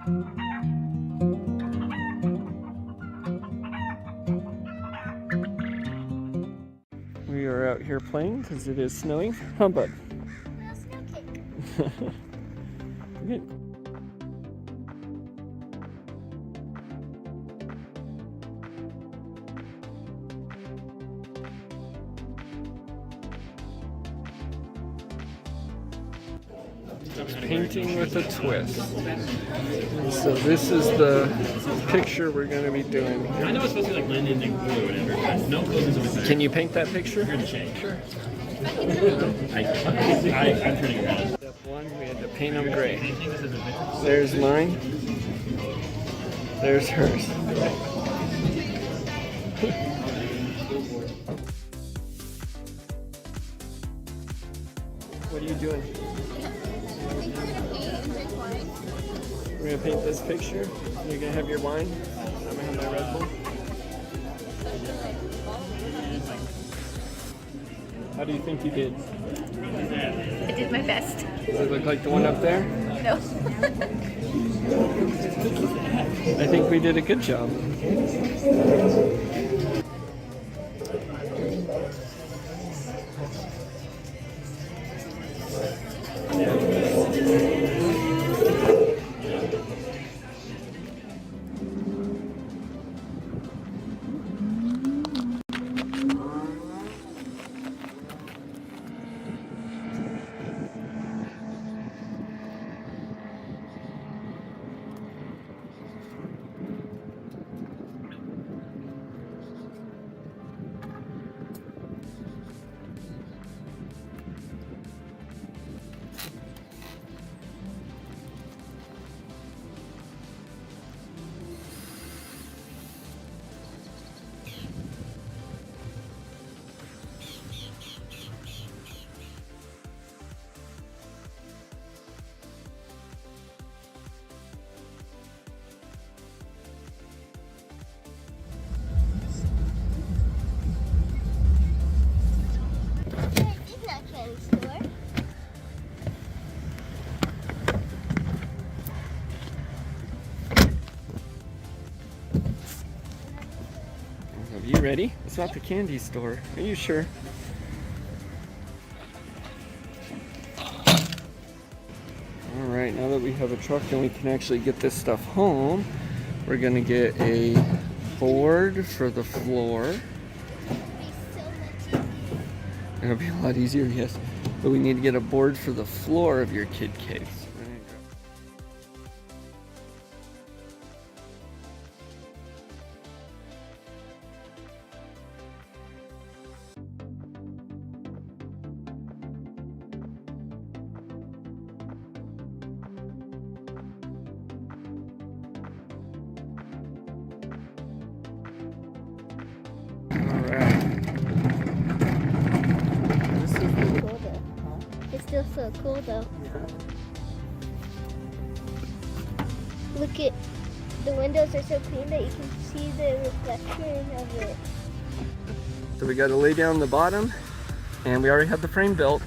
We are out here playing because it is snowing. Huh, bud? No snow cake. Good. Painting with a twist. So this is the picture we're going to be doing here. I know it's supposed to be like linen and glue or whatever, but no glue is always better. Can you paint that picture? You're gonna shake. Sure. I'm turning around. Step one, we had to paint them gray. Painting this as a picture. There's mine. There's hers. What are you doing? We're gonna paint this picture. You're gonna have your wine. I'm gonna have my Red Bull. How do you think you did? I did my best. Does it look like the one up there? No. I think we did a good job. Are you ready? It's not the candy store. Are you sure? Alright, now that we have a truck and we can actually get this stuff home, we're gonna get a board for the floor. It'll be a lot easier, yes. But we need to get a board for the floor of your kid cave. It's still so cool though. Look at the windows are so clean that you can see the reflection of it. So we got to lay down the bottom, and we already have the frame built,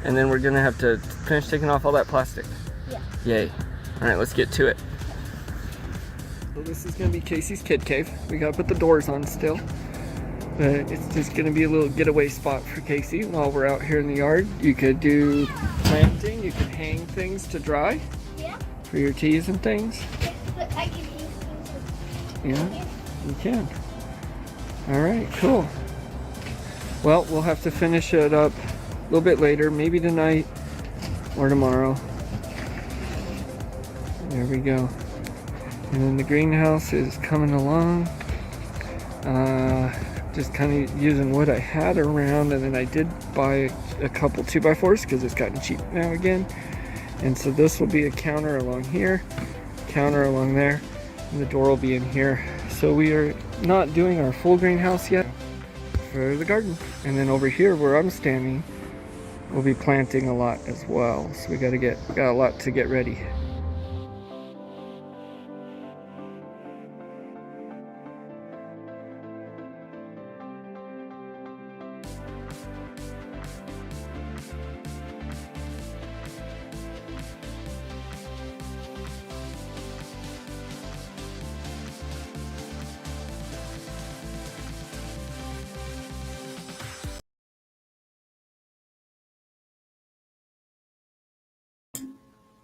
and then we're gonna have to finish taking off all that plastic. Yeah. Yay. All right, let's get to it. So this is gonna be Casey's kid cave. We gotta put the doors on still. But it's just gonna be a little getaway spot for Casey while we're out here in the yard. You could do planting, you could hang things to dry. Yeah. For your teas and things. But I can use things. Yeah, you can. All right, cool. Well, we'll have to finish it up a little bit later, maybe tonight or tomorrow. There we go. And then the greenhouse is coming along. Just kind of using what I had around, and then I did buy a couple 2x4s because it's gotten cheap now again. And so this will be a counter along here, counter along there, and the door will be in here. So we are not doing our full greenhouse yet for the garden. And then over here where I'm standing, we'll be planting a lot as well. So we got a lot to get ready.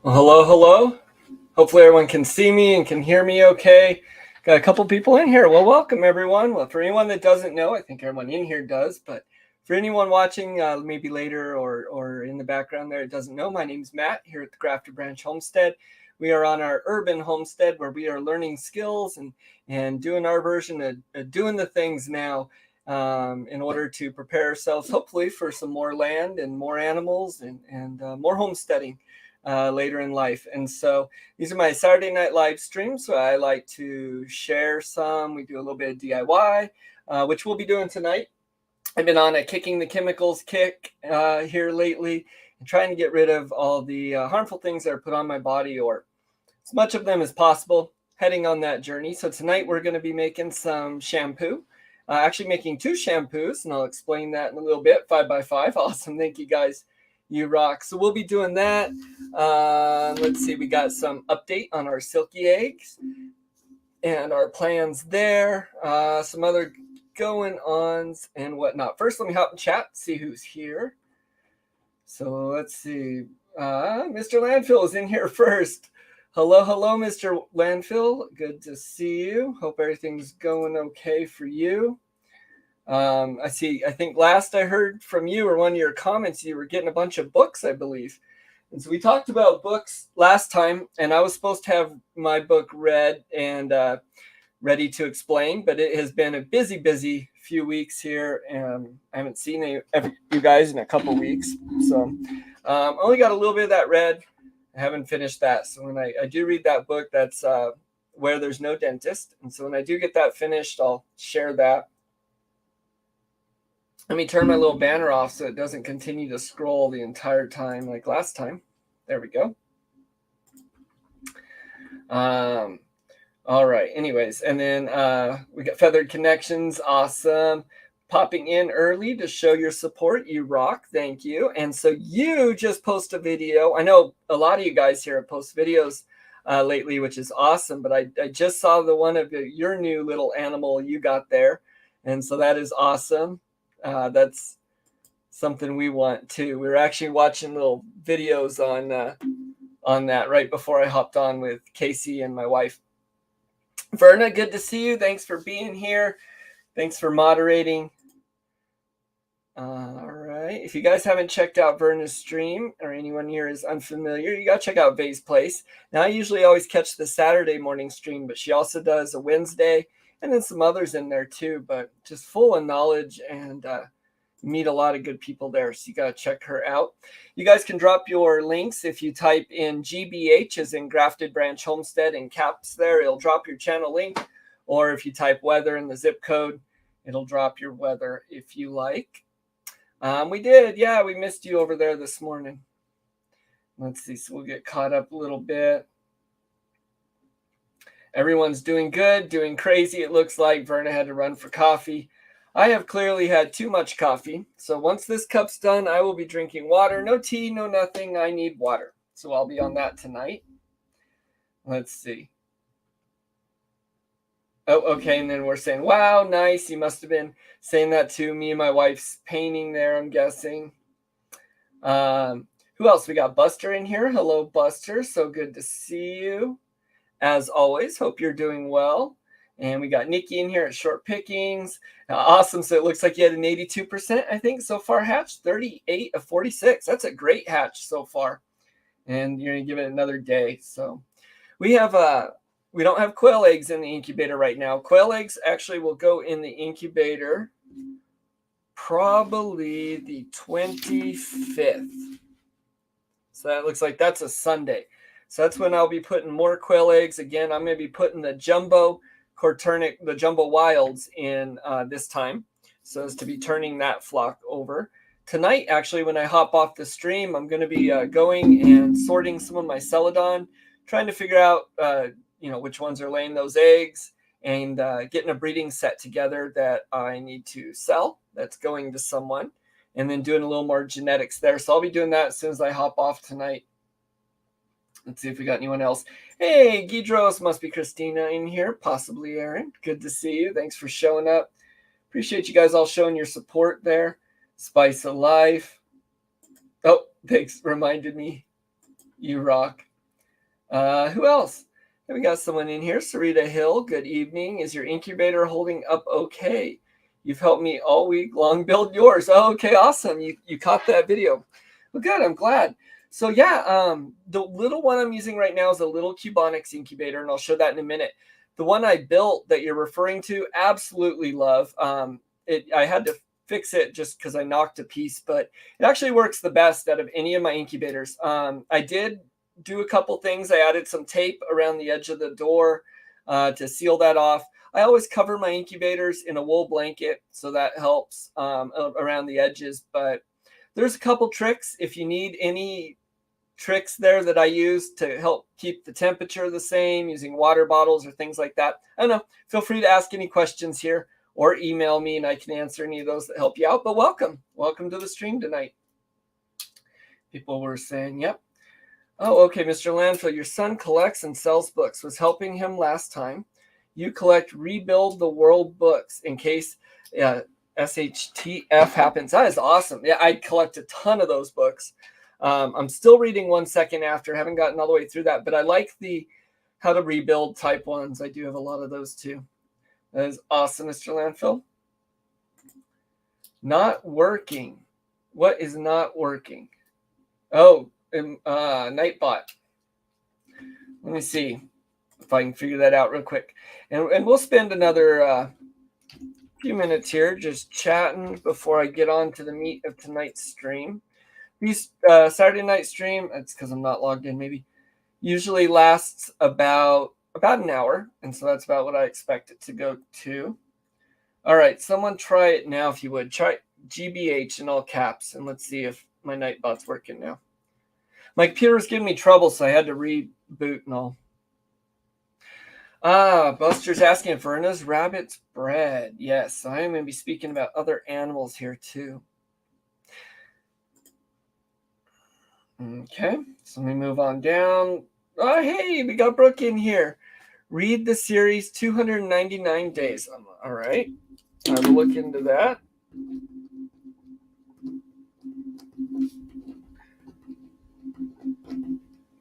Well, hello, hello. Hopefully everyone can see me and can hear me okay. Got a couple people in here. Well, welcome everyone. Well, for anyone that doesn't know, I think everyone in here does, but for anyone watching maybe later or in the background there that doesn't know, my name's Matt here at the Grafted Branch Homestead. We are on our urban homestead where we are learning skills and doing our version of doing the things now in order to prepare ourselves hopefully for some more land and more animals and more homesteading later in life. And so these are my Saturday night live streams. So I like to share some. We do a little bit of DIY, which we'll be doing tonight. I've been on a kicking the chemicals kick here lately and trying to get rid of all the harmful things that are put on my body, or as much of them as possible, heading on that journey. So tonight we're going to be making some shampoo, actually making 2 shampoos, and I'll explain that in a little bit. 5x5. Awesome. Thank you guys. You rock. So we'll be doing that. Let's see. We got some update on our Silkie eggs and our plans there. Some other going ons and whatnot. First, let me hop in chat, see who's here. So let's see. Mr. Landfill is in here first. Hello, hello, Mr. Landfill. Good to see you. Hope everything's going okay for you. I think last I heard from you, or one of your comments, you were getting a bunch of books, I believe. And so we talked about books last time, and I was supposed to have my book read and ready to explain, but it has been a busy few weeks here, and I haven't seen you guys in a couple weeks. So only got a little bit of that read. I haven't finished that. So when I do read that book, that's Where There's No Dentist. And so when I do get that finished, I'll share that. Let me turn my little banner off so it doesn't continue to scroll the entire time like last time. There we go. All right. Anyways, and then we got Feathered Connections. Awesome. Popping in early to show your support. You rock. Thank you. And so you just post a video. I know a lot of you guys here have posted videos lately, which is awesome. But I just saw the one of your new little animal you got there. And so that is awesome. That's something we want too. We were actually watching little videos on that right before I hopped on with Casey and my wife. Verna, good to see you. Thanks for being here. Thanks for moderating. All right. If you guys haven't checked out Verna's stream, or anyone here is unfamiliar, you got to check out Vay's Place. Now, I usually always catch the Saturday morning stream, but she also does a Wednesday and then some others in there too, but just full of knowledge and meet a lot of good people there. So you got to check her out. You guys can drop your links if you type in GBH as in Grafted Branch Homestead in caps there. It'll drop your channel link. Or if you type weather in the zip code, it'll drop your weather if you like. We did. Yeah, we missed you over there this morning. Let's see. So we'll get caught up a little bit. Everyone's doing good, doing crazy. It looks like Verna had to run for coffee. I have clearly had too much coffee. So once this cup's done, I will be drinking water. No tea, no nothing. I need water. So I'll be on that tonight. Let's see. Oh, okay. And then we're saying, wow, nice. You must have been saying that to me and my wife's painting there, I'm guessing. Who else? We got Buster in here. Hello, Buster. So good to see you. As always, hope you're doing well. And we got Nikki in here at Short Pickings. Awesome. So it looks like you had an 82%, I think, so far hatched. 38 of 46. That's a great hatch so far. And you're going to give it another day. So we don't have quail eggs in the incubator right now. Quail eggs actually will go in the incubator probably the 25th. So that looks like that's a Sunday. So that's when I'll be putting more quail eggs. Again, I'm going to be putting the jumbo Corturnic, the jumbo wilds in this time. So as to be turning that flock over. Tonight, actually, when I hop off the stream, I'm going to be going and sorting some of my celadon, trying to figure out, which ones are laying those eggs, and getting a breeding set together that I need to sell that's going to someone, and then doing a little more genetics there. So I'll be doing that as soon as I hop off tonight. Let's see if we got anyone else. Hey, Gidros, must be Christina in here, possibly Aaron. Good to see you. Thanks for showing up. Appreciate you guys all showing your support there. Spice of Life. Oh, thanks. Reminded me. You rock. Who else? We got someone in here. Sarita Hill, good evening. Is your incubator holding up okay? You've helped me all week long build yours. Oh, okay, awesome. You caught that video. Well, good. I'm glad. So yeah, the little one I'm using right now is a little Cubonics incubator, and I'll show that in a minute. The one I built that you're referring to, absolutely love. I had to fix it just because I knocked a piece, but it actually works the best out of any of my incubators. I did do a couple things. I added some tape around the edge of the door to seal that off. I always cover my incubators in a wool blanket, so that helps around the edges. But there's a couple tricks. If you need any tricks there that I use to help keep the temperature the same, using water bottles or things like that, I don't know. Feel free to ask any questions here or email me, and I can answer any of those that help you out. But welcome to the stream tonight. People were saying, yep. Oh, okay, Mr. Landfill, your son collects and sells books. Was helping him last time. You collect Rebuild the World books in case SHTF happens. That is awesome. Yeah, I collect a ton of those books. I'm still reading 1 Second After. Haven't gotten all the way through that, but I like the how to rebuild type ones. I do have a lot of those too. That is awesome, Mr. Landfill. Not working. What is not working? Oh, Nightbot. Let me see if I can figure that out real quick. And we'll spend another few minutes here just chatting before I get on to the meat of tonight's stream. These Saturday night stream, it's because I'm not logged in maybe, usually lasts about an hour. And so that's about what I expect it to go to. All right, someone try it now if you would. Try GBH in all caps, and let's see if my Nightbot's working now. My computer was giving me trouble, so I had to reboot and all. Buster's asking if Verna's rabbit's bred. Yes, I am going to be speaking about other animals here too. Okay, so let me move on down. Oh, hey, we got Brooke in here. Read the series 299 Days. All right, I will look into that.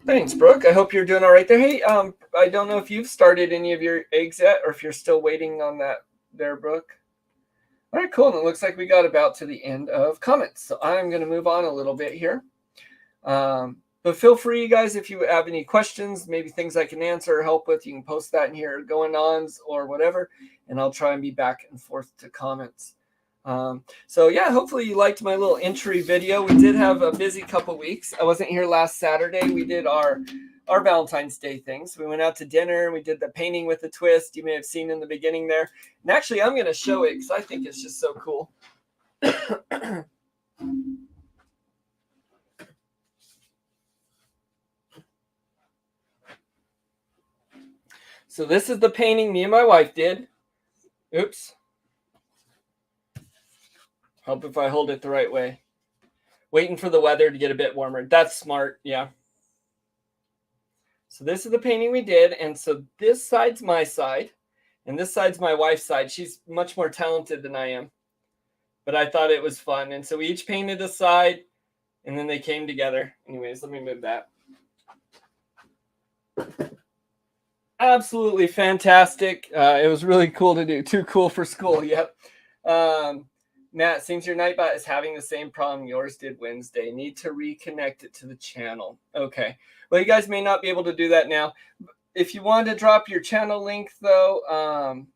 Thanks, Brooke. I hope you're doing all right there. Hey, I don't know if you've started any of your eggs yet or if you're still waiting on that there, Brooke. All right, cool. And it looks like we got about to the end of comments. So I'm going to move on a little bit here. But feel free, you guys, if you have any questions, maybe things I can answer or help with, you can post that in here, going-ons or whatever, and I'll try and be back and forth to comments. So yeah, hopefully you liked my little entry video. We did have a busy couple weeks. I wasn't here last Saturday. We did our Valentine's Day things. We went out to dinner and we did the painting with a twist. You may have seen in the beginning there. And actually, I'm going to show it because I think it's just so cool. So this is the painting me and my wife did. Oops. Hope if I hold it the right way. Waiting for the weather to get a bit warmer. That's smart, yeah. So this is the painting we did. And so this side's my side. And this side's my wife's side. She's much more talented than I am. But I thought it was fun. And so we each painted a side. And then they came together. Anyways, let me move that. Absolutely fantastic. It was really cool to do. Too cool for school. Yep. Matt, seems your Nightbot is having the same problem yours did Wednesday. Need to reconnect it to the channel. Okay. Well, you guys may not be able to do that now. If you want to drop your channel link, though,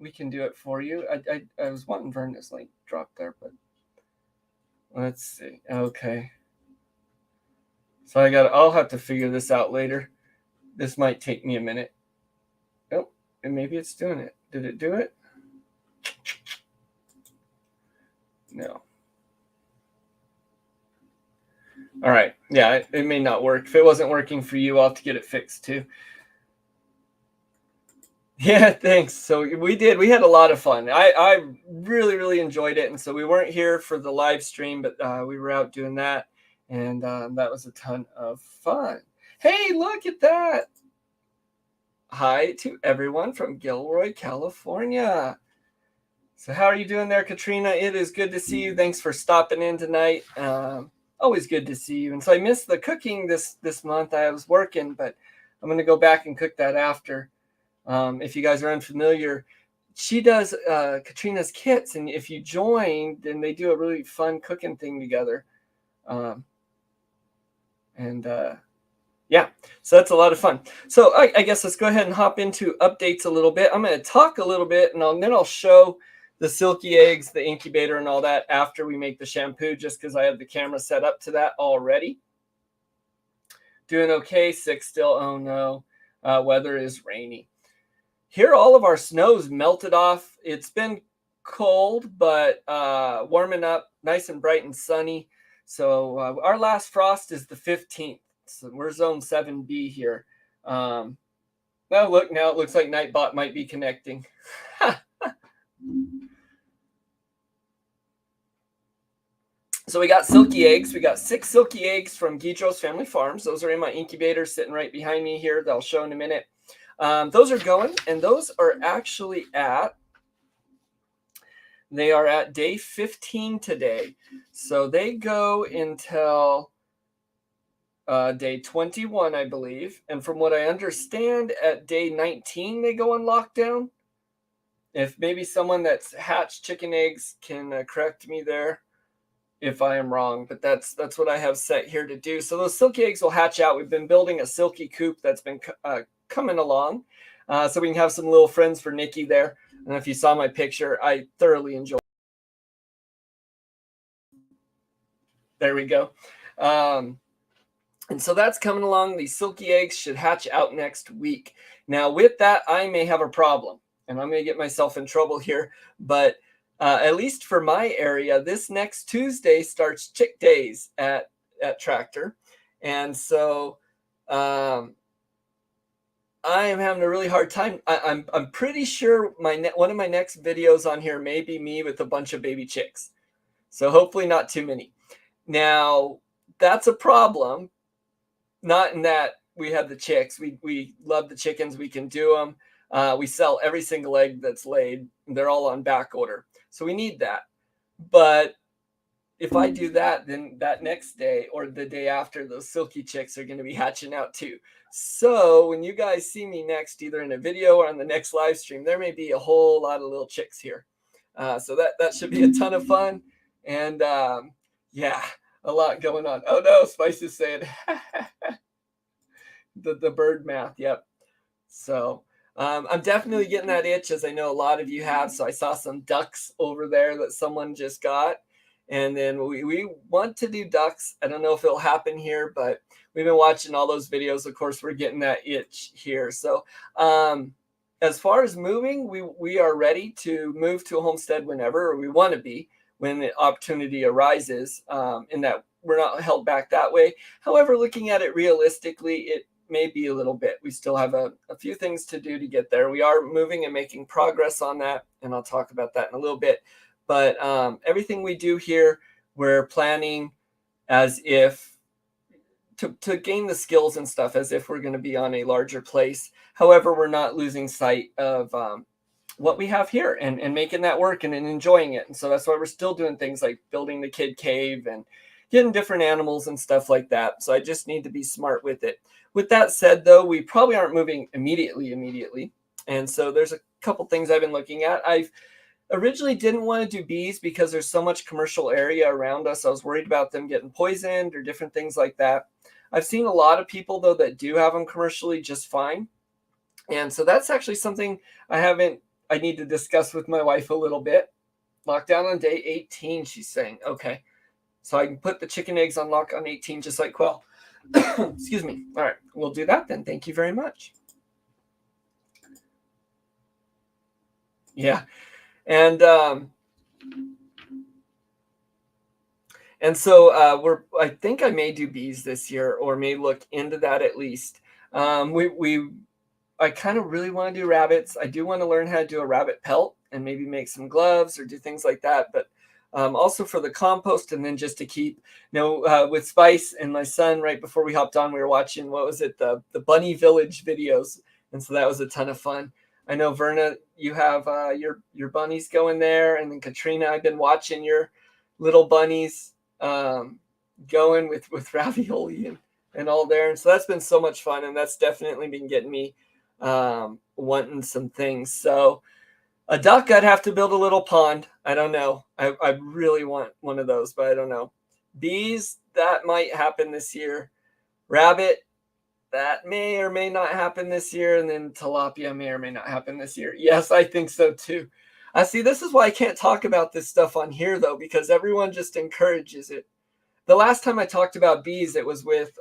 we can do it for you. I was wanting Verna's link dropped there, but let's see. Okay. So I'll have to figure this out later. This might take me a minute. Oh, and maybe it's doing it. Did it do it? No. All right. Yeah, it may not work. If it wasn't working for you, I'll have to get it fixed too. Yeah, thanks. So we had a lot of fun. I really, really enjoyed it. And so we weren't here for the live stream, but we were out doing that. And that was a ton of fun. Hey, look at that. Hi to everyone from Gilroy, California. So how are you doing there, Katrina? It is good to see you. Thanks for stopping in tonight. always good to see you. And so I missed the cooking this month. I was working, but I'm going to go back and cook that after. If you guys are unfamiliar, she does Katrina's kits, and if you join, then they do a really fun cooking thing together. Yeah, so that's a lot of fun. So I guess let's go ahead and hop into updates a little bit. I'm going to talk a little bit, and then I'll show the Silkie eggs, the incubator, and all that after we make the shampoo, just because I have the camera set up to that already. Doing okay, sick still. Oh no, weather is rainy. Here, all of our snow's melted off. It's been cold, but warming up, nice and bright and sunny. So our last frost is the 15th. So we're zone 7B here. Now look, now it looks like Nightbot might be connecting. So we got Silkie eggs. We got 6 Silkie eggs from Guidro's Family Farms. Those are in my incubator sitting right behind me here. That I'll show in a minute. Those are going, and those are actually they are at day 15 today. So they go until day 21, I believe. And from what I understand, at day 19, they go on lockdown. If maybe someone that's hatched chicken eggs can correct me there if I am wrong, but that's what I have set here to do. So those Silkie eggs will hatch out. We've been building a Silkie coop that's been coming along, so we can have some little friends for Nikki there. And if you saw my picture, I thoroughly enjoyed. There we go. And so that's coming along. These Silkie eggs should hatch out next week. Now with that, I may have a problem, and I'm going to get myself in trouble here, but at least for my area, this next Tuesday starts chick days at Tractor. And so I am having a really hard time. I'm pretty sure one of my next videos on here may be me with a bunch of baby chicks. So hopefully not too many. Now, that's a problem. Not in that we have the chicks. We love the chickens. We can do them. We sell every single egg that's laid. They're all on back order. So we need that. But if I do that, then that next day or the day after, those Silkie chicks are going to be hatching out too. So when you guys see me next, either in a video or on the next live stream, there may be a whole lot of little chicks here. So that should be a ton of fun. And yeah, a lot going on. Oh no, Spice is saying the bird math. Yep. So I'm definitely getting that itch, as I know a lot of you have. So I saw some ducks over there that someone just got. And then we want to do ducks. I don't know if it'll happen here, but we've been watching all those videos. Of course, we're getting that itch here. So as far as moving, we are ready to move to a homestead whenever, or we want to be when the opportunity arises, in that we're not held back that way. However, looking at it realistically, it may be a little bit. We still have a few things to do to get there. We are moving and making progress on that, and I'll talk about that in a little bit. But everything we do here, we're planning as if to gain the skills and stuff as if we're going to be on a larger place. However, we're not losing sight of what we have here and making that work and enjoying it. And so that's why we're still doing things like building the kid cave and getting different animals and stuff like that. So I just need to be smart with it. With that said, though, we probably aren't moving immediately. And so there's a couple things I've been looking at. I've originally didn't want to do bees because there's so much commercial area around us. I was worried about them getting poisoned or different things like that. I've seen a lot of people, though, that do have them commercially just fine. And so that's actually something I need to discuss with my wife a little bit. Lockdown on day 18, she's saying. Okay. So I can put the chicken eggs on lock on 18, just like Quell. Excuse me. All right. We'll do that then. Thank you very much. Yeah. And so I think I may do bees this year, or may look into that at least. I kind of really want to do rabbits. I do want to learn how to do a rabbit pelt and maybe make some gloves or do things like that. But also for the compost, and then just to keep, with Spice and my son, right before we hopped on, we were watching, what was it? The Bunny Village videos. And so that was a ton of fun. I know, Verna, you have your bunnies going there. And then Katrina, I've been watching your little bunnies. going with ravioli and all there. And so that's been so much fun, and that's definitely been getting me wanting some things. So a duck, I'd have to build a little pond. I don't know. I really want one of those, but I don't know. Bees, that might happen this year. Rabbit, that may or may not happen this year. And then tilapia may or may not happen this year. Yes, I think so too. I see. This is why I can't talk about this stuff on here, though, because everyone just encourages it. The last time I talked about bees, it was with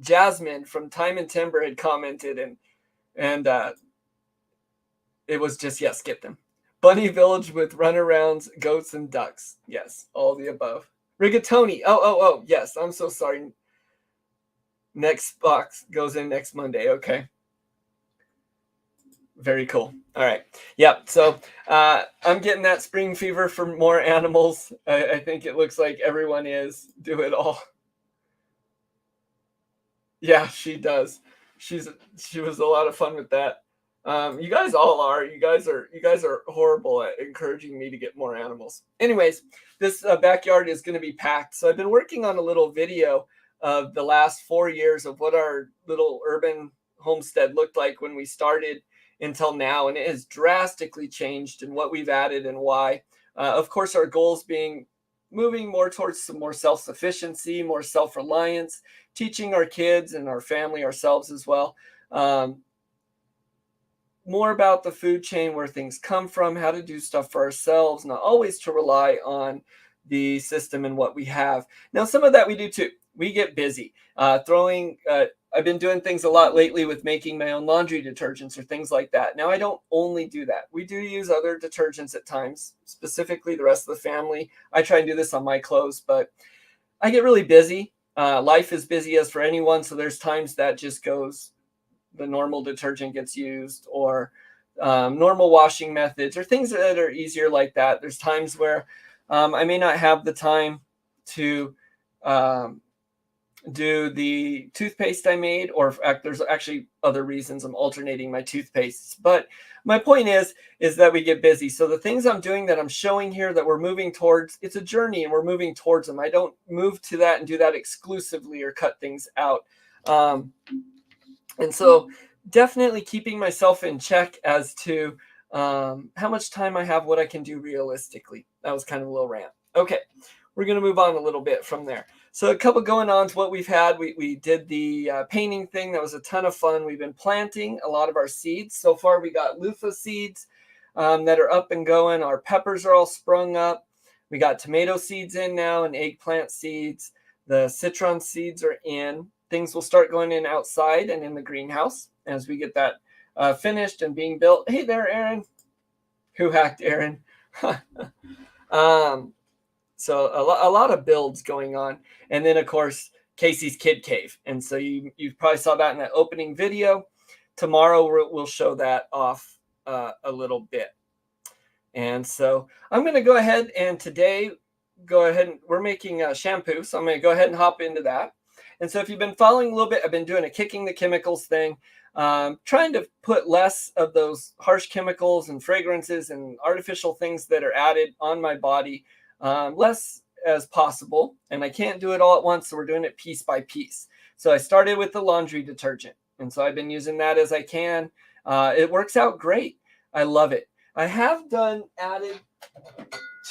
Jasmine from Time and Timber had commented, and it was just, yes, get them. Bunny Village with runarounds, goats, and ducks. Yes, all the above. Rigatoni. Oh, yes, I'm so sorry. Next box goes in next Monday. Okay. Very cool. All right. Yep. So I'm getting that spring fever for more animals. I think it looks like everyone is. Do it all. Yeah, she does. She was a lot of fun with that. You guys all are. You guys are horrible at encouraging me to get more animals. Anyways, this backyard is going to be packed. So I've been working on a little video of the last 4 years of what our little urban homestead looked like when we started until now, and it has drastically changed and what we've added and why. Of course, our goals being moving more towards some more self-sufficiency, more self-reliance, teaching our kids and our family, ourselves as well, more about the food chain, where things come from, how to do stuff for ourselves, not always to rely on the system and what we have. Now, some of that we do too. We get busy I've been doing things a lot lately with making my own laundry detergents or things like that. Now, I don't only do that. We do use other detergents at times, specifically the rest of the family. I try and do this on my clothes, but I get really busy. Life is busy as for anyone. So there's times that just goes, the normal detergent gets used, or normal washing methods, or things that are easier like that. There's times where I may not have the time to do the toothpaste I made, or in fact, there's actually other reasons I'm alternating my toothpastes. But my point is that we get busy. So the things I'm doing that I'm showing here that we're moving towards, it's a journey and we're moving towards them. I don't move to that and do that exclusively or cut things out. And so definitely keeping myself in check as to how much time I have, what I can do realistically. That was kind of a little rant. Okay, we're going to move on a little bit from there. So a couple going on to what we've had. We did the painting thing. That was a ton of fun. We've been planting a lot of our seeds. So far, we got loofah seeds that are up and going. Our peppers are all sprung up. We got tomato seeds in now and eggplant seeds. The citron seeds are in. Things will start going in outside and in the greenhouse as we get that finished and being built. Hey there, Aaron. Who hacked Aaron? So a lot of builds going on. And then, of course, Casey's Kid Cave. And so you probably saw that in that opening video. Tomorrow we'll show that off a little bit. And so I'm going to go ahead and today we're making a shampoo. So I'm going to go ahead and hop into that. And so if you've been following a little bit, I've been doing a kicking the chemicals thing, trying to put less of those harsh chemicals and fragrances and artificial things that are added on my body, less as possible. And I can't do it all at once, so we're doing it piece by piece. So I started with the laundry detergent, and so I've been using that as I can. It works out great. I love it. I have added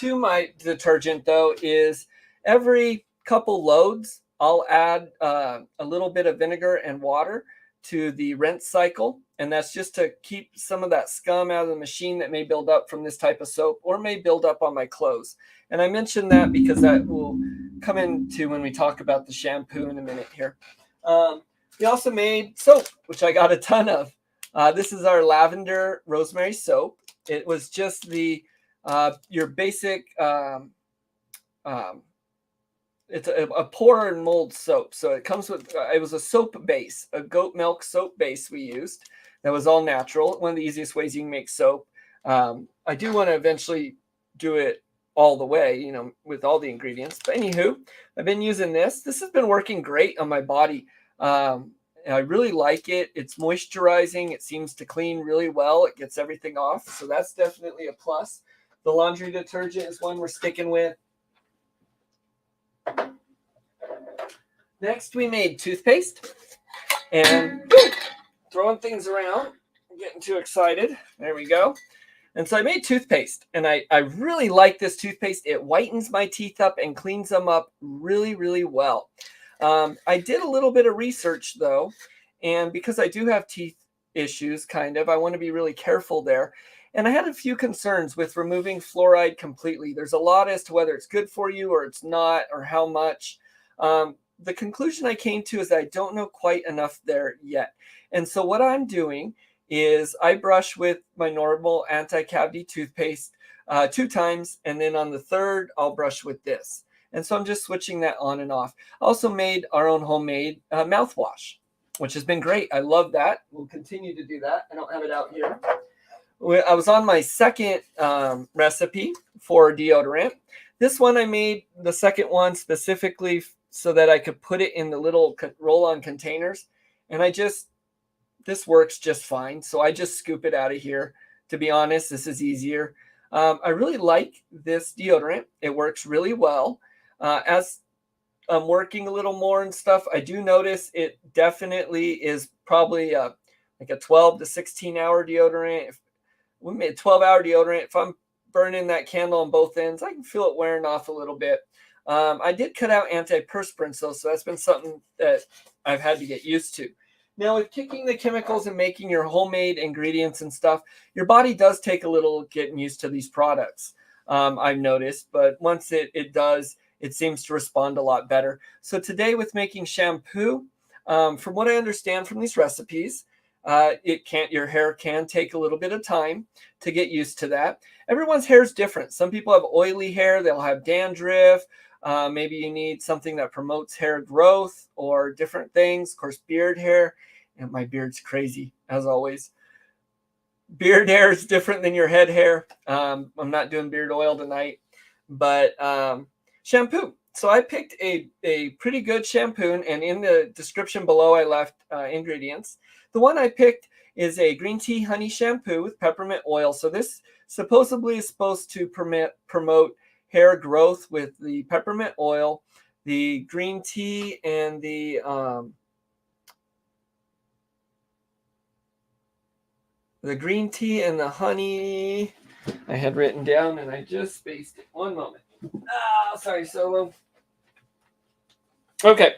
to my detergent, though, is every couple loads, I'll add a little bit of vinegar and water to the rinse cycle. And that's just to keep some of that scum out of the machine that may build up from this type of soap or may build up on my clothes. And I mention that because that will come into when we talk about the shampoo in a minute here. We also made soap, which I got a ton of. This is our lavender rosemary soap. It was just your basic, it's a pour and mold soap. So it comes with, it was a soap base, a goat milk soap base we used. That was all natural. One of the easiest ways you can make soap. I do want to eventually do it all the way, with all the ingredients. But anywho, I've been using this. This has been working great on my body. I really like it. It's moisturizing. It seems to clean really well. It gets everything off. So that's definitely a plus. The laundry detergent is one we're sticking with. Next, we made toothpaste. And boom, throwing things around. I'm getting too excited. There we go. And so I made toothpaste, and I really like this toothpaste. It whitens my teeth up and cleans them up really, really well. I did a little bit of research, though, and because I do have teeth issues, kind of, I want to be really careful there. And I had a few concerns with removing fluoride completely. There's a lot as to whether it's good for you or it's not, or how much. The conclusion I came to is that I don't know quite enough there yet. And so what I'm doing is I brush with my normal anti-cavity toothpaste 2 times, and then on the third, I'll brush with this. And so I'm just switching that on and off. I also made our own homemade mouthwash, which has been great. I love that. We'll continue to do that. I don't have it out here. I was on my second recipe for deodorant. This one I made, the second one specifically so that I could put it in the little roll-on containers. And this works just fine. So I just scoop it out of here. To be honest, this is easier. I really like this deodorant. It works really well. As I'm working a little more and stuff, I do notice it definitely is probably like a 12 to 16 hour deodorant. If we made a 12-hour deodorant, if I'm burning that candle on both ends, I can feel it wearing off a little bit. I did cut out antiperspirants though, so that's been something that I've had to get used to. Now, with kicking the chemicals and making your homemade ingredients and stuff, your body does take a little getting used to these products, I've noticed. But once it does, it seems to respond a lot better. So today with making shampoo, from what I understand from these recipes, your hair can take a little bit of time to get used to that. Everyone's hair is different. Some people have oily hair. They'll have dandruff. Maybe you need something that promotes hair growth or different things. Of course, beard hair. And my beard's crazy, as always. Beard hair is different than your head hair. I'm not doing beard oil tonight. But shampoo. So I picked a pretty good shampoo. And in the description below, I left ingredients. The one I picked is a green tea honey shampoo with peppermint oil. So this supposedly is supposed to promote hair growth with the peppermint oil, the green tea, and the green tea and the honey. I had written down and I just spaced it. One moment. Sorry, Solo. Okay.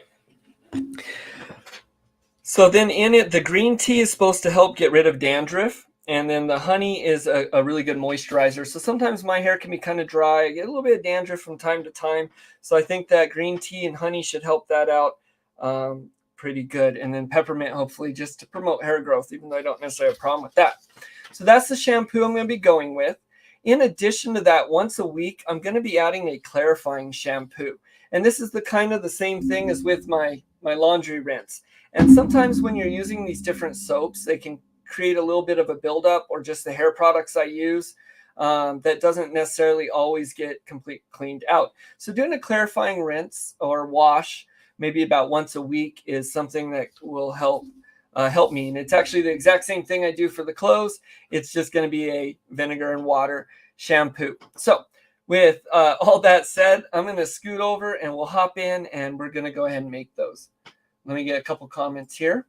So then in it, the green tea is supposed to help get rid of dandruff. And then the honey is a really good moisturizer. So sometimes my hair can be kind of dry. I get a little bit of dandruff from time to time. So I think that green tea and honey should help that out pretty good. And then peppermint, hopefully, just to promote hair growth, even though I don't necessarily have a problem with that. So that's the shampoo I'm going to be going with. In addition to that, once a week, I'm going to be adding a clarifying shampoo. And this is the same thing as with my laundry rinse. And sometimes when you're using these different soaps, they can create a little bit of a buildup, or just the hair products I use that doesn't necessarily always get completely cleaned out. So doing a clarifying rinse or wash maybe about once a week is something that will help me. And it's actually the exact same thing I do for the clothes. It's just going to be a vinegar and water shampoo. So with all that said, I'm going to scoot over and we'll hop in and we're going to go ahead and make those. Let me get a couple comments here.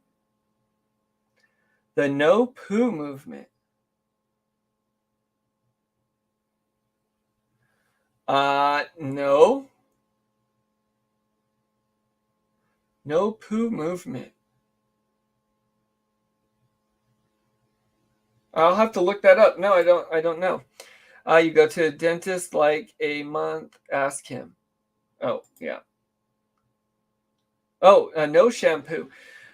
The no poo movement. No. No poo movement. I'll have to look that up. No, I don't know. You go to a dentist like a month, ask him. Oh, yeah. Oh, no shampoo.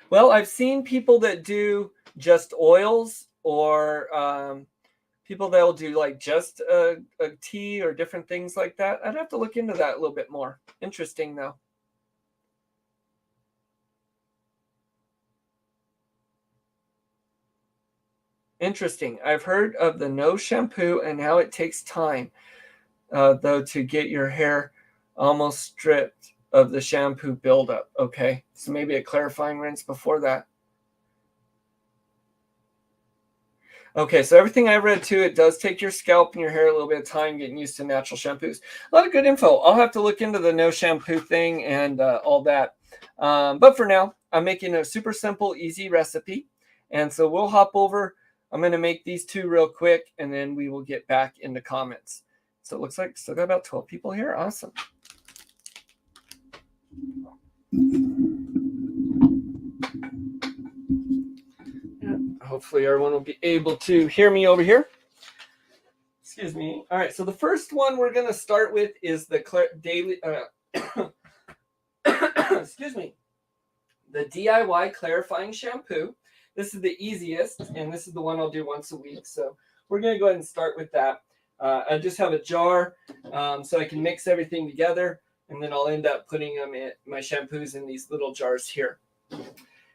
Well, I've seen people that do just oils, or people that will do like just a tea or different things like that. I'd have to look into that a little bit more. Interesting, though. Interesting. I've heard of the no shampoo and how it takes time, though, to get your hair almost stripped of the shampoo buildup. Okay, so maybe a clarifying rinse before that. Okay, so everything I read too, it does take your scalp and your hair a little bit of time getting used to natural shampoos. A lot of good info. I'll have to look into the no shampoo thing and all that. But for now, I'm making a super simple, easy recipe. And so we'll hop over. I'm going to make these two real quick, and then we will get back into comments. So it looks like still got about 12 people here. Awesome. Yeah, hopefully everyone will be able to hear me over here. Excuse me. All right, so the first one we're going to start with is the daily, excuse me, the DIY clarifying shampoo. This is the easiest, and this is the one I'll do once a week. So we're going to go ahead and start with that. I just have a jar so I can mix everything together, and then I'll end up putting them in my shampoos in these little jars here.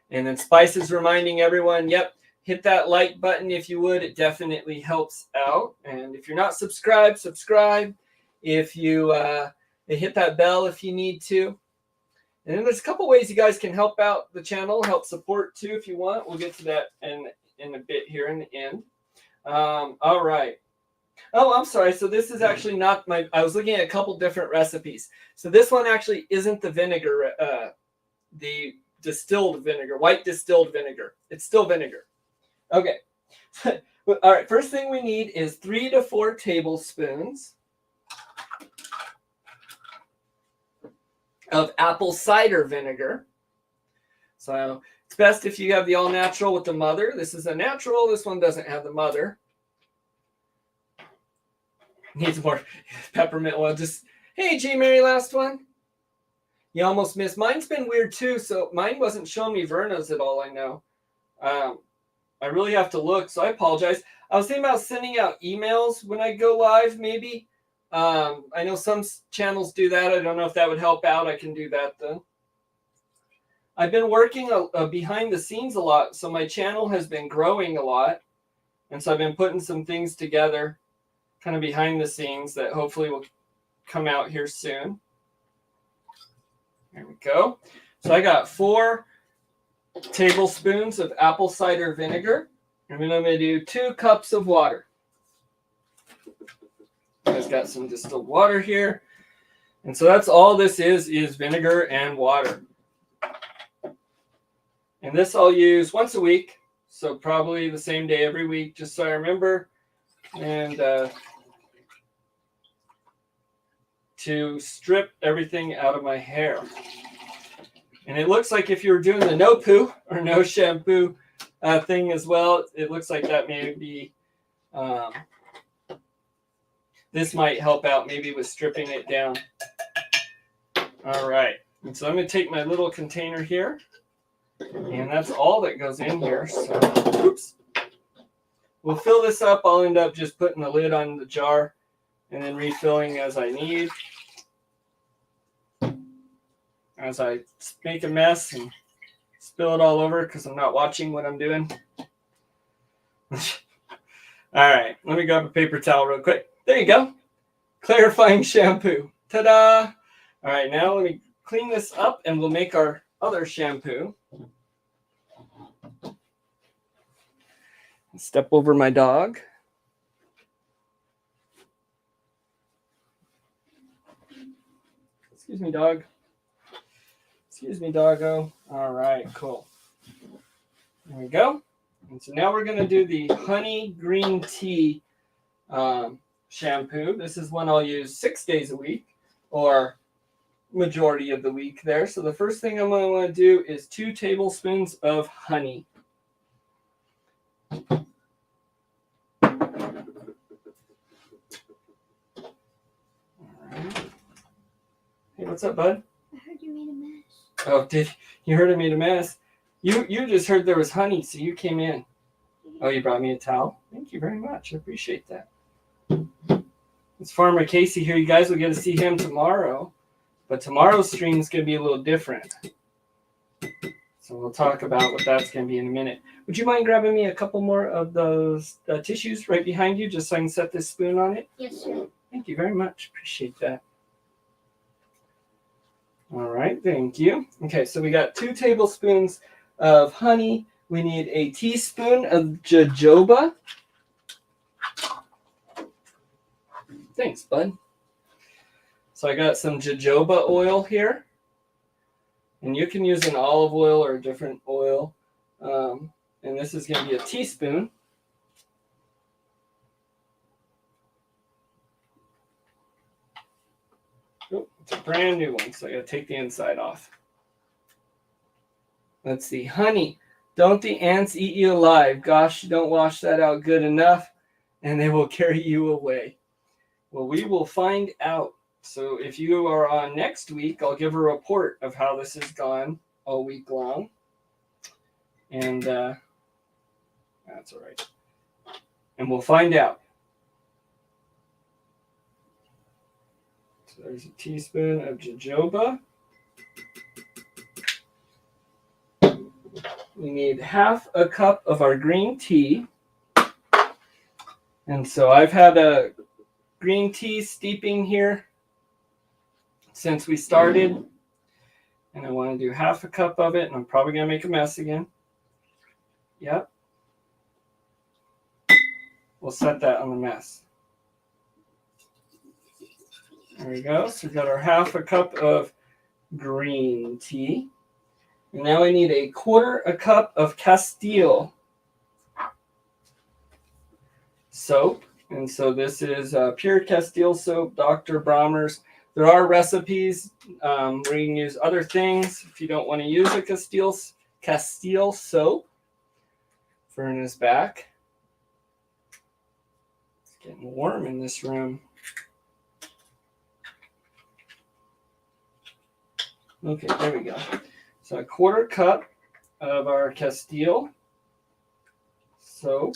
And then Spices reminding everyone, yep, hit that like button if you would. It definitely helps out. And if you're not subscribed, subscribe. If you hit that bell if you need to. And then there's a couple ways you guys can help out the channel, help support too if you want. We'll get to that in a bit here in the end. All right. Oh, I'm sorry. So this is actually not I was looking at a couple different recipes. So this one actually isn't the vinegar, the distilled vinegar, white distilled vinegar. It's still vinegar. Okay. All right. First thing we need is 3 to 4 tablespoons of apple cider vinegar. So it's best if you have the all natural with the mother. This is a natural. This one doesn't have the mother. Needs more peppermint oil. Just, hey, G Mary, last one. You almost missed. Mine's been weird too. So mine wasn't showing me Verna's at all, I know. I really have to look, so I apologize. I was thinking about sending out emails when I go live, maybe. I know some channels do that. I don't know if that would help out. I can do that though. I've been working behind the scenes a lot, so my channel has been growing a lot. And so I've been putting some things together kind of behind the scenes that hopefully will come out here soon. There we go. So I got 4 tablespoons of apple cider vinegar. And then I'm going to do 2 cups of water. I've got some distilled water here. And so that's all this is vinegar and water. And this I'll use once a week. So probably the same day every week, just so I remember. And to strip everything out of my hair. And it looks like if you were doing the no poo or no shampoo thing as well, it looks like that may be, this might help out maybe with stripping it down. All right. And so I'm going to take my little container here. And that's all that goes in here. So, oops. We'll fill this up. I'll end up just putting the lid on the jar and then refilling as I need. As I make a mess and spill it all over because I'm not watching what I'm doing. All right, let me grab a paper towel real quick. There you go. Clarifying shampoo. Ta-da! All right, now let me clean this up and we'll make our other shampoo. Step over my dog. Excuse me, dog. Excuse me, doggo. All right, cool. There we go. And so now we're going to do the honey green tea shampoo. This is one I'll use 6 days a week or majority of the week there. So the first thing I'm going to want to do is 2 tablespoons of honey. All right. Hey, what's up, bud? I heard you made a mess. Oh, did you heard I made a mess? You just heard there was honey, so you came in. Oh, you brought me a towel? Thank you very much. I appreciate that. It's Farmer Casey here. You guys will get to see him tomorrow. But tomorrow's stream is going to be a little different. So we'll talk about what that's going to be in a minute. Would you mind grabbing me a couple more of those tissues right behind you just so I can set this spoon on it? Yes, sir. Thank you very much. Appreciate that. All right, thank you. Okay, so we got 2 tablespoons of honey. We need a teaspoon of jojoba. Thanks, bud. So I got some jojoba oil here. And you can use an olive oil or a different oil. And this is going to be a teaspoon. Oh, it's a brand new one, so I got to take the inside off. Let's see. Honey. Don't the ants eat you alive? Gosh, you don't wash that out good enough, and they will carry you away. Well, we will find out. So if you are on next week, I'll give a report of how this has gone all week long. And that's all right. And we'll find out. So there's a teaspoon of jojoba. We need half a cup of our green tea. And so I've had a green tea steeping here since we started. And I want to do half a cup of it, and I'm probably going to make a mess again. Yep. We'll set that on the mess. There we go. So we've got our half a cup of green tea. And now I need 1/4 cup of castile soap. And so this is pure castile soap, Dr. Brommer's. There are recipes where you can use other things if you don't want to use a castile soap. Fern is back. It's getting warm in this room. Okay, there we go. So 1/4 cup of our castile soap.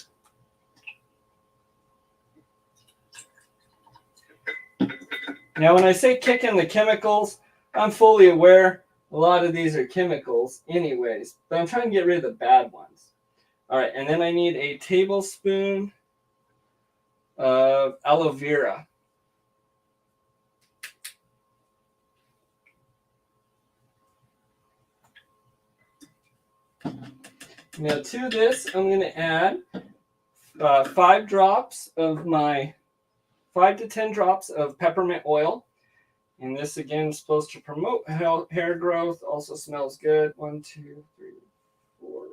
Now, when I say kick in the chemicals, I'm fully aware a lot of these are chemicals anyways, but I'm trying to get rid of the bad ones. All right, and then I need a tablespoon of aloe vera. Now to this, I'm going to add 5 drops of my 5 to 10 drops of peppermint oil. And this again is supposed to promote hair growth. Also smells good. 1, 2, 3, 4,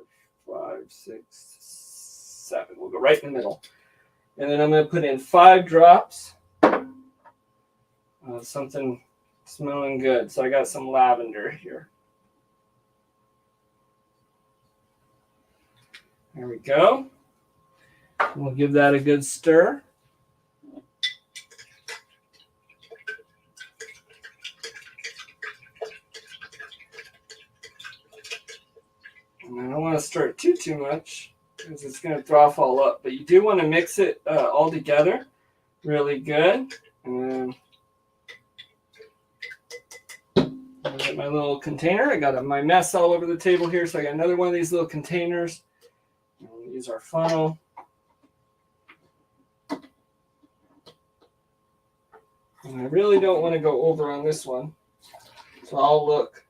5, 6, 7. We'll go right in the middle. And then I'm going to put in 5 drops of something smelling good. So I got some lavender here. There we go. We'll give that a good stir. And I don't want to stir it too much because it's going to froth all up. But you do want to mix it all together really good. And then I'll get my little container. I got my mess all over the table here, so I got another one of these little containers. We'll use our funnel. And I really don't want to go over on this one. So I'll look.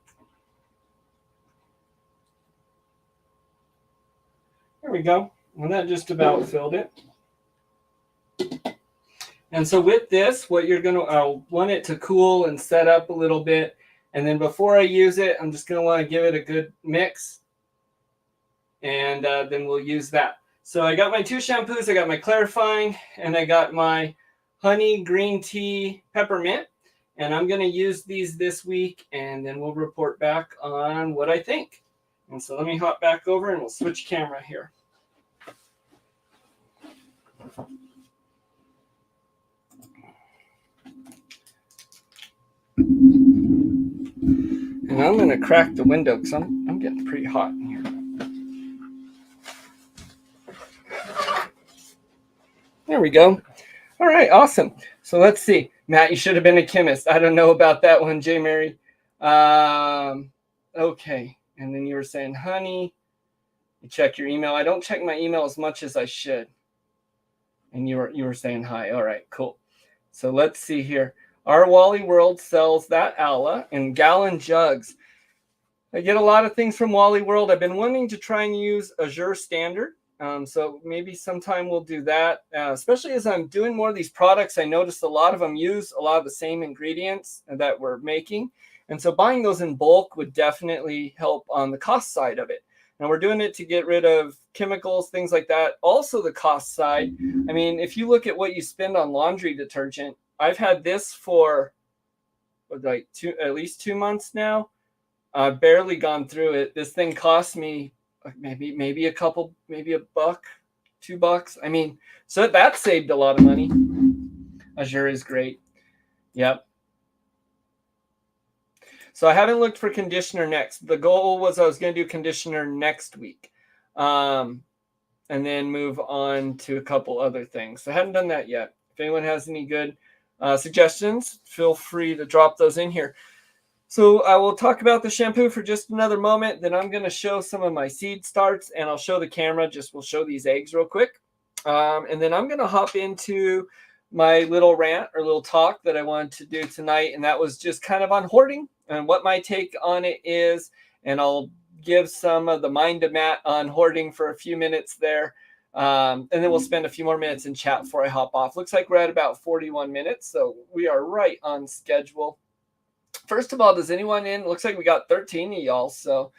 There we go. And that just about filled it. And so with this, what you're going to, I'll want it to cool and set up a little bit. And then before I use it, I'm just going to want to give it a good mix. And then we'll use that. So I got my 2 shampoos. I got my clarifying, and I got my honey, green tea, peppermint. And I'm going to use these this week, and then we'll report back on what I think. And so let me hop back over, and we'll switch camera here. And I'm going to crack the window because I'm getting pretty hot in here. There we go. All right, awesome. So let's see. Matt, you should have been a chemist. I don't know about that one, J. Mary. Okay. And then you were saying, honey, you check your email. I don't check my email as much as I should. And you were saying hi. All right, cool. So let's see here. Our Wally World sells that aloe in gallon jugs. I get a lot of things from Wally World. I've been wanting to try and use Azure Standard. So maybe sometime we'll do that, especially as I'm doing more of these products. I noticed a lot of them use a lot of the same ingredients that we're making. And so buying those in bulk would definitely help on the cost side of it. And we're doing it to get rid of chemicals, things like that. Also the cost side. I mean, if you look at what you spend on laundry detergent, I've had this for like at least 2 months now. I've barely gone through it. This thing cost me maybe a couple, maybe $1, $2. I mean, so that saved a lot of money. Azure is great. Yep. So I haven't looked for conditioner next. The goal was I was going to do conditioner next week, and then move on to a couple other things. So I haven't done that yet. If anyone has any good suggestions, feel free to drop those in here. So I will talk about the shampoo for just another moment. Then I'm going to show some of my seed starts, and I'll show the camera. We'll show these eggs real quick. And then I'm going to hop into my little rant or little talk that I wanted to do tonight. And that was just kind of on hoarding and what my take on it is. And I'll give some of the mind to Matt on hoarding for a few minutes there. And then we'll spend a few more minutes in chat before I hop off. Looks like we're at about 41 minutes. So we are right on schedule. First of all, does anyone in? Looks like we got 13 of y'all. So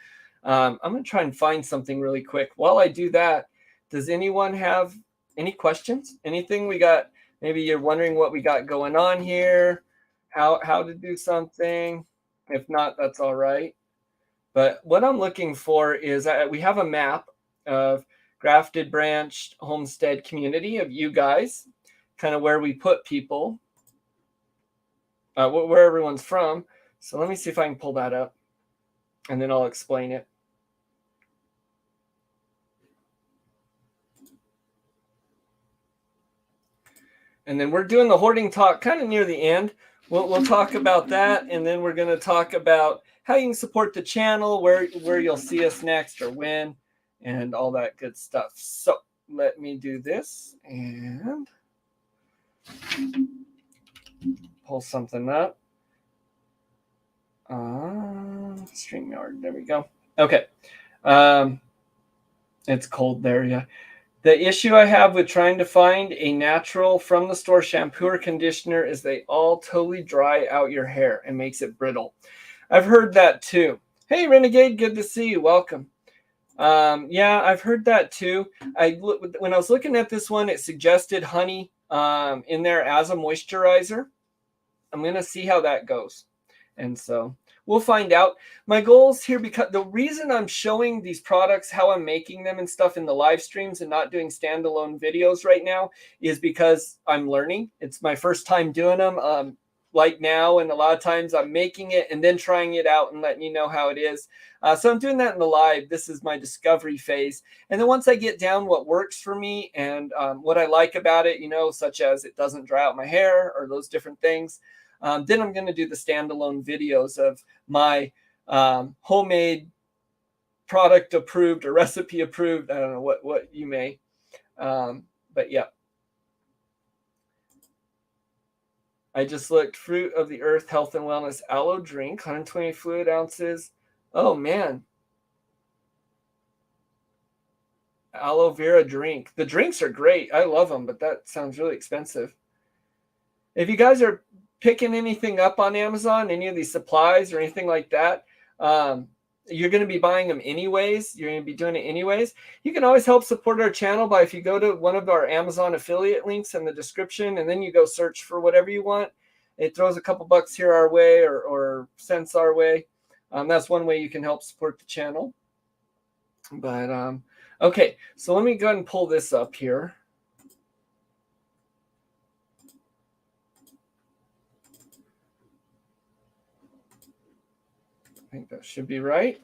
I'm going to try and find something really quick. While I do that, does anyone have any questions? Anything we got? Maybe you're wondering what we got going on here, how to do something. If not, that's all right. But what I'm looking for is we have a map of grafted, branched, homestead community of you guys, kind of where we put people, where everyone's from. So let me see if I can pull that up, and then I'll explain it. And then we're doing the hoarding talk kind of near the end. We'll talk about that, and then we're going to talk about how you can support the channel, where you'll see us next or when, and all that good stuff. So let me do this and pull something up. StreamYard, there we go. Okay. It's cold there, yeah. The issue I have with trying to find a natural from the store shampoo or conditioner is they all totally dry out your hair and makes it brittle. I've heard that too. Hey, Renegade, good to see you. Welcome. Yeah, I've heard that too. When I was looking at this one, it suggested honey in there as a moisturizer. I'm going to see how that goes. And so we'll find out. My goals here, because the reason I'm showing these products, how I'm making them and stuff in the live streams and not doing standalone videos right now, is because I'm learning. It's my first time doing them like now. And a lot of times I'm making it and then trying it out and letting you know how it is. So I'm doing that in the live. This is my discovery phase. And then once I get down what works for me and what I like about it, such as it doesn't dry out my hair or those different things, then I'm going to do the standalone videos of my homemade product approved or recipe approved. I don't know what you may, but yeah. I just looked fruit of the earth, health and wellness, aloe drink, 120 fluid ounces. Oh man. Aloe vera drink. The drinks are great. I love them, but that sounds really expensive. If you guys are picking anything up on Amazon, any of these supplies or anything like that, you're going to be buying them anyways. You're going to be doing it anyways. You can always help support our channel by, if you go to one of our Amazon affiliate links in the description and then you go search for whatever you want, it throws a couple bucks here our way or cents our way. That's one way you can help support the channel. But okay, so let me go ahead and pull this up here. I think that should be right.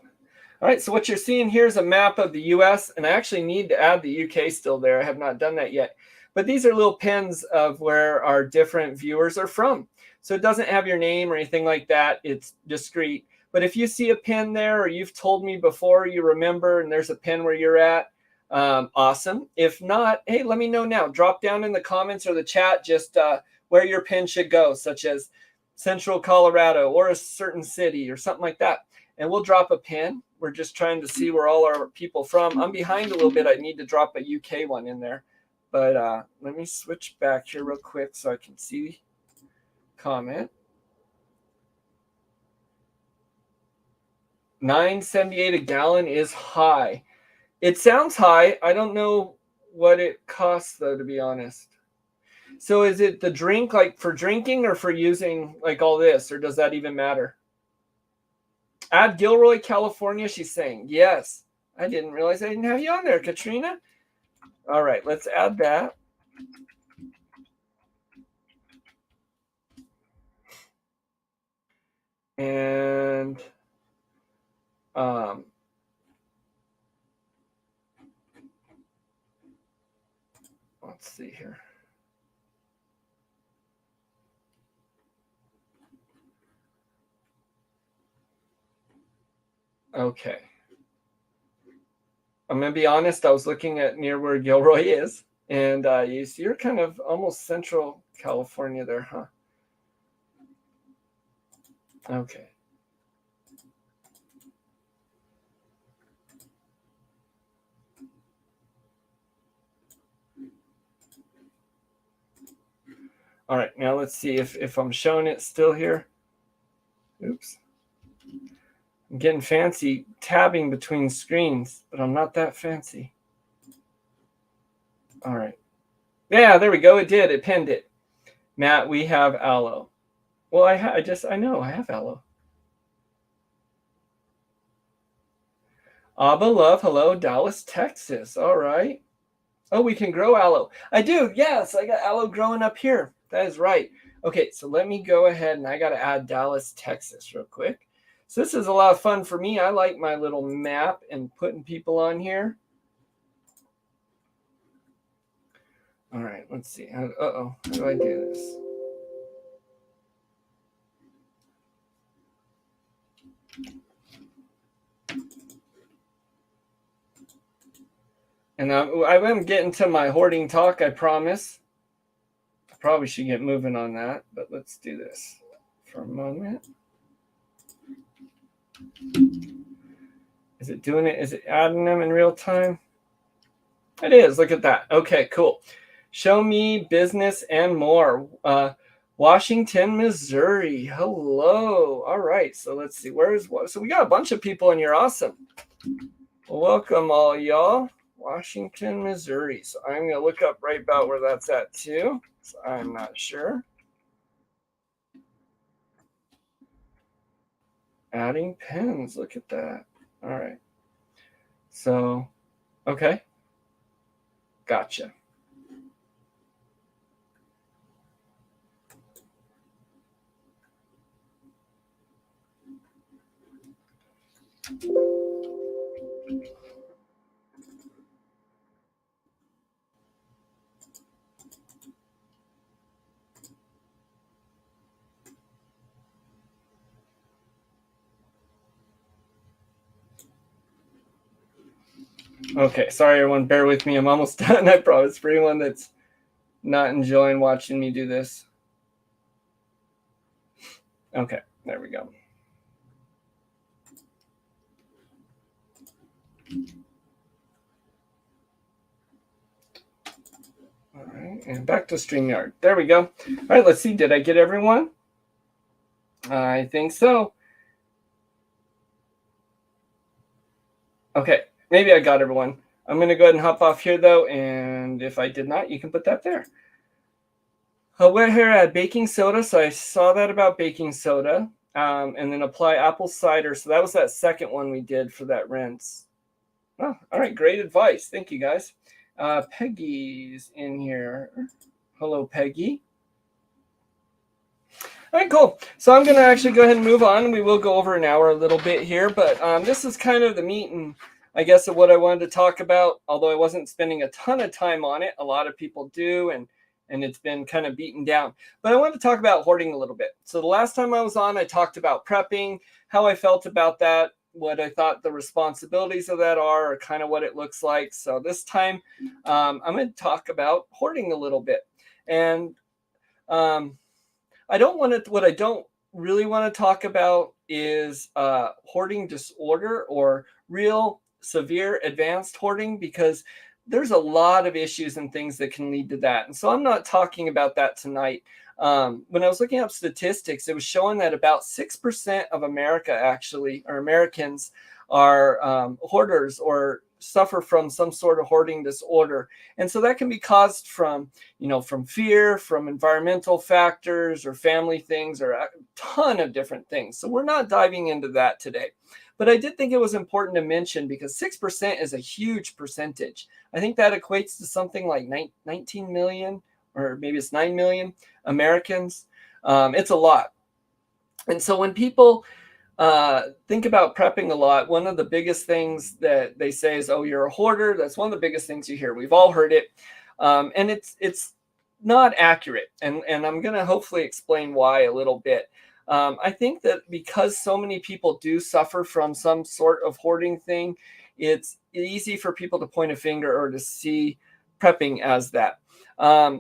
All right, so what you're seeing here is a map of the US, and I actually need to add the UK still there. I have not done that yet. But these are little pins of where our different viewers are from. So it doesn't have your name or anything like that. It's discreet. But if you see a pin there or you've told me before you remember and there's a pin where you're at, awesome. If not, hey, let me know now. Drop down in the comments or the chat just where your pin should go, such as Central Colorado or a certain city or something like that. And we'll drop a pin. We're just trying to see where all our people from. I'm behind a little bit. I need to drop a UK one in there. But let me switch back here real quick so I can see comment. $9.78 a gallon is high. It sounds high. I don't know what it costs though, to be honest. So is it the drink, like for drinking or for using like all this, or does that even matter? Add Gilroy, California, she's saying. Yes. I didn't realize I didn't have you on there, Katrina. All right, let's add that. And let's see here. Okay. I'm going to be honest, I was looking at near where Gilroy is, and you're kind of almost central California there, huh? Okay. All right, now let's see if I'm showing it still here. Oops. I'm getting fancy tabbing between screens, but I'm not that fancy. All right. Yeah, there we go. It did. It pinned it. Matt, we have aloe. Well, I know I have aloe. Abba Love, hello, Dallas, Texas. All right. Oh, we can grow aloe. I do. Yes, I got aloe growing up here. That is right. Okay, so let me go ahead and I got to add Dallas, Texas real quick. So this is a lot of fun for me. I like my little map and putting people on here. All right, let's see. Uh-oh, how do I do this? And I am getting to my hoarding talk, I promise. I probably should get moving on that, but let's do this for a moment. Is it doing it? Is it adding them in real time? It is. Look at that. Okay, cool. Show me business and more. Washington, Missouri. Hello. All right. So let's see. So we got a bunch of people in here. Awesome. Well, welcome all y'all. Washington, Missouri. So I'm going to look up right about where that's at too. So I'm not sure. Adding pens. Look at that. All right. So, okay. Gotcha. Okay, sorry everyone, bear with me. I'm almost done, I promise, for anyone that's not enjoying watching me do this. Okay, there we go. All right, and back to StreamYard. There we go. All right, let's see. Did I get everyone? I think so. Okay, maybe I got everyone. I'm going to go ahead and hop off here, though, and if I did not, you can put that there. Wet hair, add baking soda. So I saw that about baking soda. And then apply apple cider. So that was that second one we did for that rinse. Oh, all right, great advice. Thank you, guys. Peggy's in here. Hello, Peggy. All right, cool. So I'm going to actually go ahead and move on. We will go over an hour a little bit here, but this is kind of the meat and I guess of what I wanted to talk about, although I wasn't spending a ton of time on it. A lot of people do, and it's been kind of beaten down. But I wanted to talk about hoarding a little bit. So the last time I was on, I talked about prepping, how I felt about that, what I thought the responsibilities of that are, or kind of what it looks like. So this time, I'm going to talk about hoarding a little bit. And what I don't really want to talk about is hoarding disorder or real severe advanced hoarding, because there's a lot of issues and things that can lead to that. And so I'm not talking about that tonight. When I was looking up statistics, it was showing that about 6% of America actually, or Americans, are hoarders or suffer from some sort of hoarding disorder. And so that can be caused from, from fear, from environmental factors or family things, or a ton of different things. So we're not diving into that today. But I did think it was important to mention because 6% is a huge percentage. I think that equates to something like 19 million, or maybe it's 9 million Americans. It's a lot. And so when people think about prepping a lot, one of the biggest things that they say is, oh, you're a hoarder. That's one of the biggest things you hear. We've all heard it. And it's not accurate. And I'm going to hopefully explain why a little bit. I think that because so many people do suffer from some sort of hoarding thing, it's easy for people to point a finger or to see prepping as that.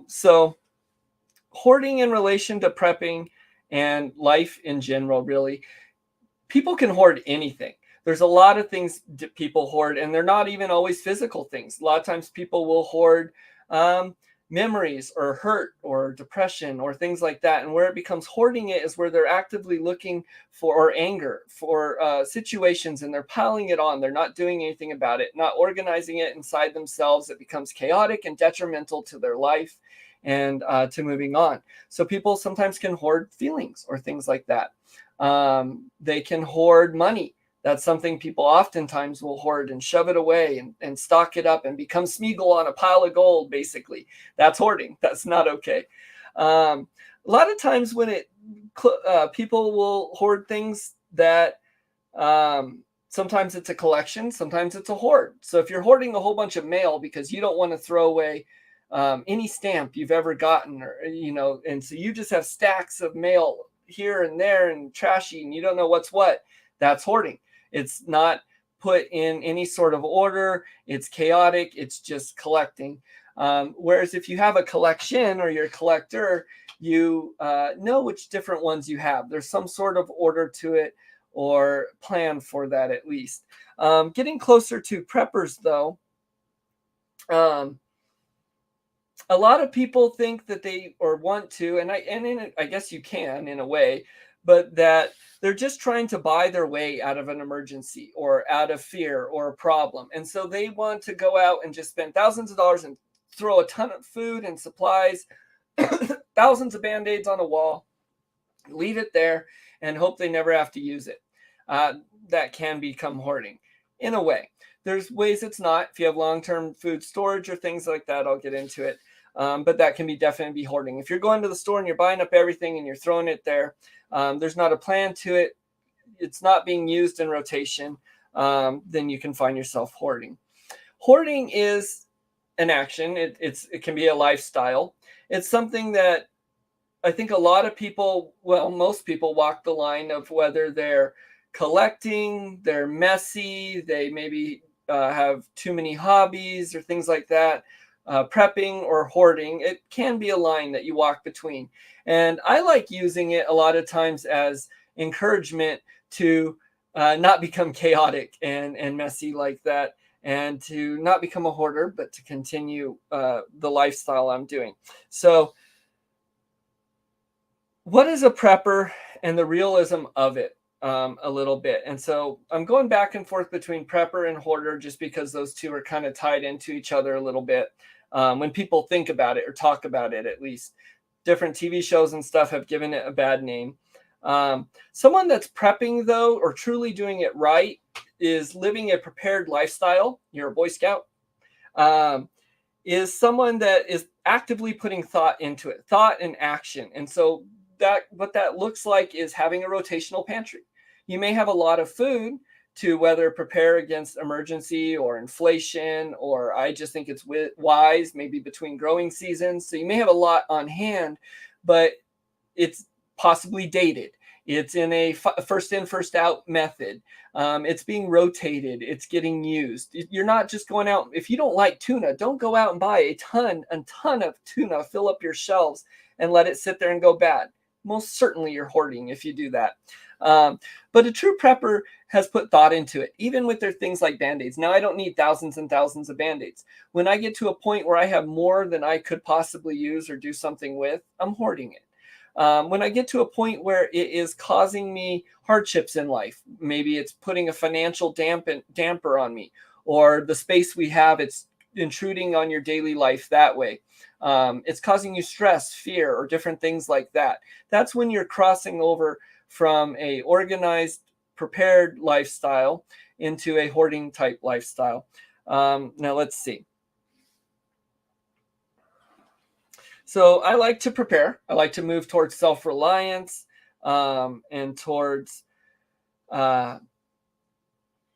So hoarding in relation to prepping and life in general, really, people can hoard anything. There's a lot of things people hoard, and they're not even always physical things. A lot of times people will hoard memories or hurt or depression or things like that. And where it becomes hoarding it is where they're actively looking for, or anger for situations, and they're piling it on. They're not doing anything about it, not organizing it inside themselves. It becomes chaotic and detrimental to their life and to moving on. So people sometimes can hoard feelings or things like that. They can hoard money. That's something people oftentimes will hoard and shove it away and stock it up and become Smeagol on a pile of gold, basically. That's hoarding. That's not okay. A lot of times when people will hoard things that sometimes it's a collection, sometimes it's a hoard. So if you're hoarding a whole bunch of mail because you don't want to throw away any stamp you've ever gotten, or and so you just have stacks of mail here and there and trashy and you don't know what's what, that's hoarding. It's not put in any sort of order. It's chaotic. It's just collecting. Whereas if you have a collection or you're a collector, you know which different ones you have. There's some sort of order to it or plan for that at least. Getting closer to preppers though, a lot of people think that they or want to, and I guess you can in a way, but that they're just trying to buy their way out of an emergency or out of fear or a problem. And so they want to go out and just spend thousands of dollars and throw a ton of food and supplies, thousands of Band-Aids on a wall, leave it there and hope they never have to use it. That can become hoarding in a way. There's ways it's not. If you have long-term food storage or things like that, I'll get into it. But that can definitely be hoarding. If you're going to the store and you're buying up everything and you're throwing it there, there's not a plan to it, it's not being used in rotation, then you can find yourself hoarding. Hoarding is an action. It can be a lifestyle. It's something that I think a lot of people, well, most people walk the line of whether they're collecting, they're messy, they maybe have too many hobbies or things like that. Prepping or hoarding, it can be a line that you walk between. And I like using it a lot of times as encouragement to not become chaotic and messy like that, and to not become a hoarder, but to continue the lifestyle I'm doing. So what is a prepper and the realism of it? A little bit. And so I'm going back and forth between prepper and hoarder just because those two are kind of tied into each other a little bit. When people think about it or talk about it, at least different TV shows and stuff have given it a bad name. Someone that's prepping though, or truly doing it right, is living a prepared lifestyle. You're a Boy Scout. Is someone that is actively putting thought into it, thought and action. And so what that looks like is having a rotational pantry. You may have a lot of food to whether prepare against emergency or inflation, or I just think it's wise, maybe between growing seasons. So you may have a lot on hand, but it's possibly dated. It's in a first in, first out method. It's being rotated. It's getting used. You're not just going out. If you don't like tuna, don't go out and buy a ton of tuna, fill up your shelves and let it sit there and go bad. Most certainly you're hoarding if you do that. But a true prepper has put thought into it, even with their things like Band-Aids. Now, I don't need thousands and thousands of Band-Aids. When I get to a point where I have more than I could possibly use or do something with, I'm hoarding it. When I get to a point where it is causing me hardships in life, maybe it's putting a financial damper on me, or the space we have, it's intruding on your daily life that way. It's causing you stress, fear, or different things like that. That's when you're crossing over from a organized, prepared lifestyle into a hoarding type lifestyle. Now let's see. So I like to prepare. I like to move towards self-reliance and towards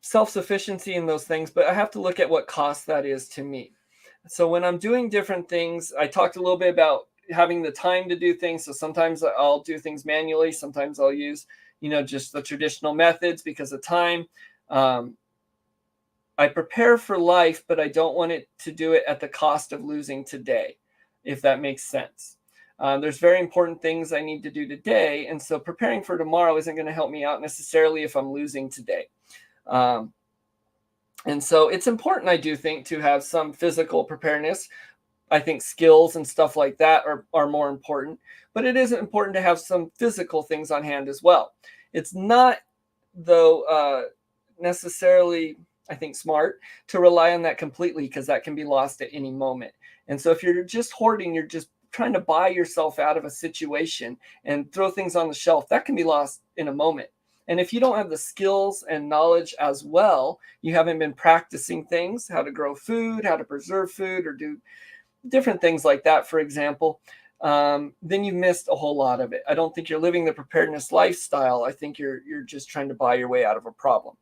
self-sufficiency in those things, but I have to look at what cost that is to me. So when I'm doing different things, I talked a little bit about having the time to do things. So sometimes I'll do things manually. Sometimes I'll use, just the traditional methods because of time. I prepare for life, but I don't want it to do it at the cost of losing today, if that makes sense. There's very important things I need to do today. And so preparing for tomorrow isn't going to help me out necessarily if I'm losing today. And so it's important, I do think, to have some physical preparedness. I think skills and stuff like that are more important, but it is important to have some physical things on hand as well. It's not, though, necessarily, I think, smart to rely on that completely, because that can be lost at any moment. And so if you're just hoarding, you're just trying to buy yourself out of a situation and throw things on the shelf, that can be lost in a moment. And if you don't have the skills and knowledge as well, you haven't been practicing things, how to grow food, how to preserve food, or do different things like that, for example, then you've missed a whole lot of it. I don't think you're living the preparedness lifestyle. I think you're just trying to buy your way out of a problem.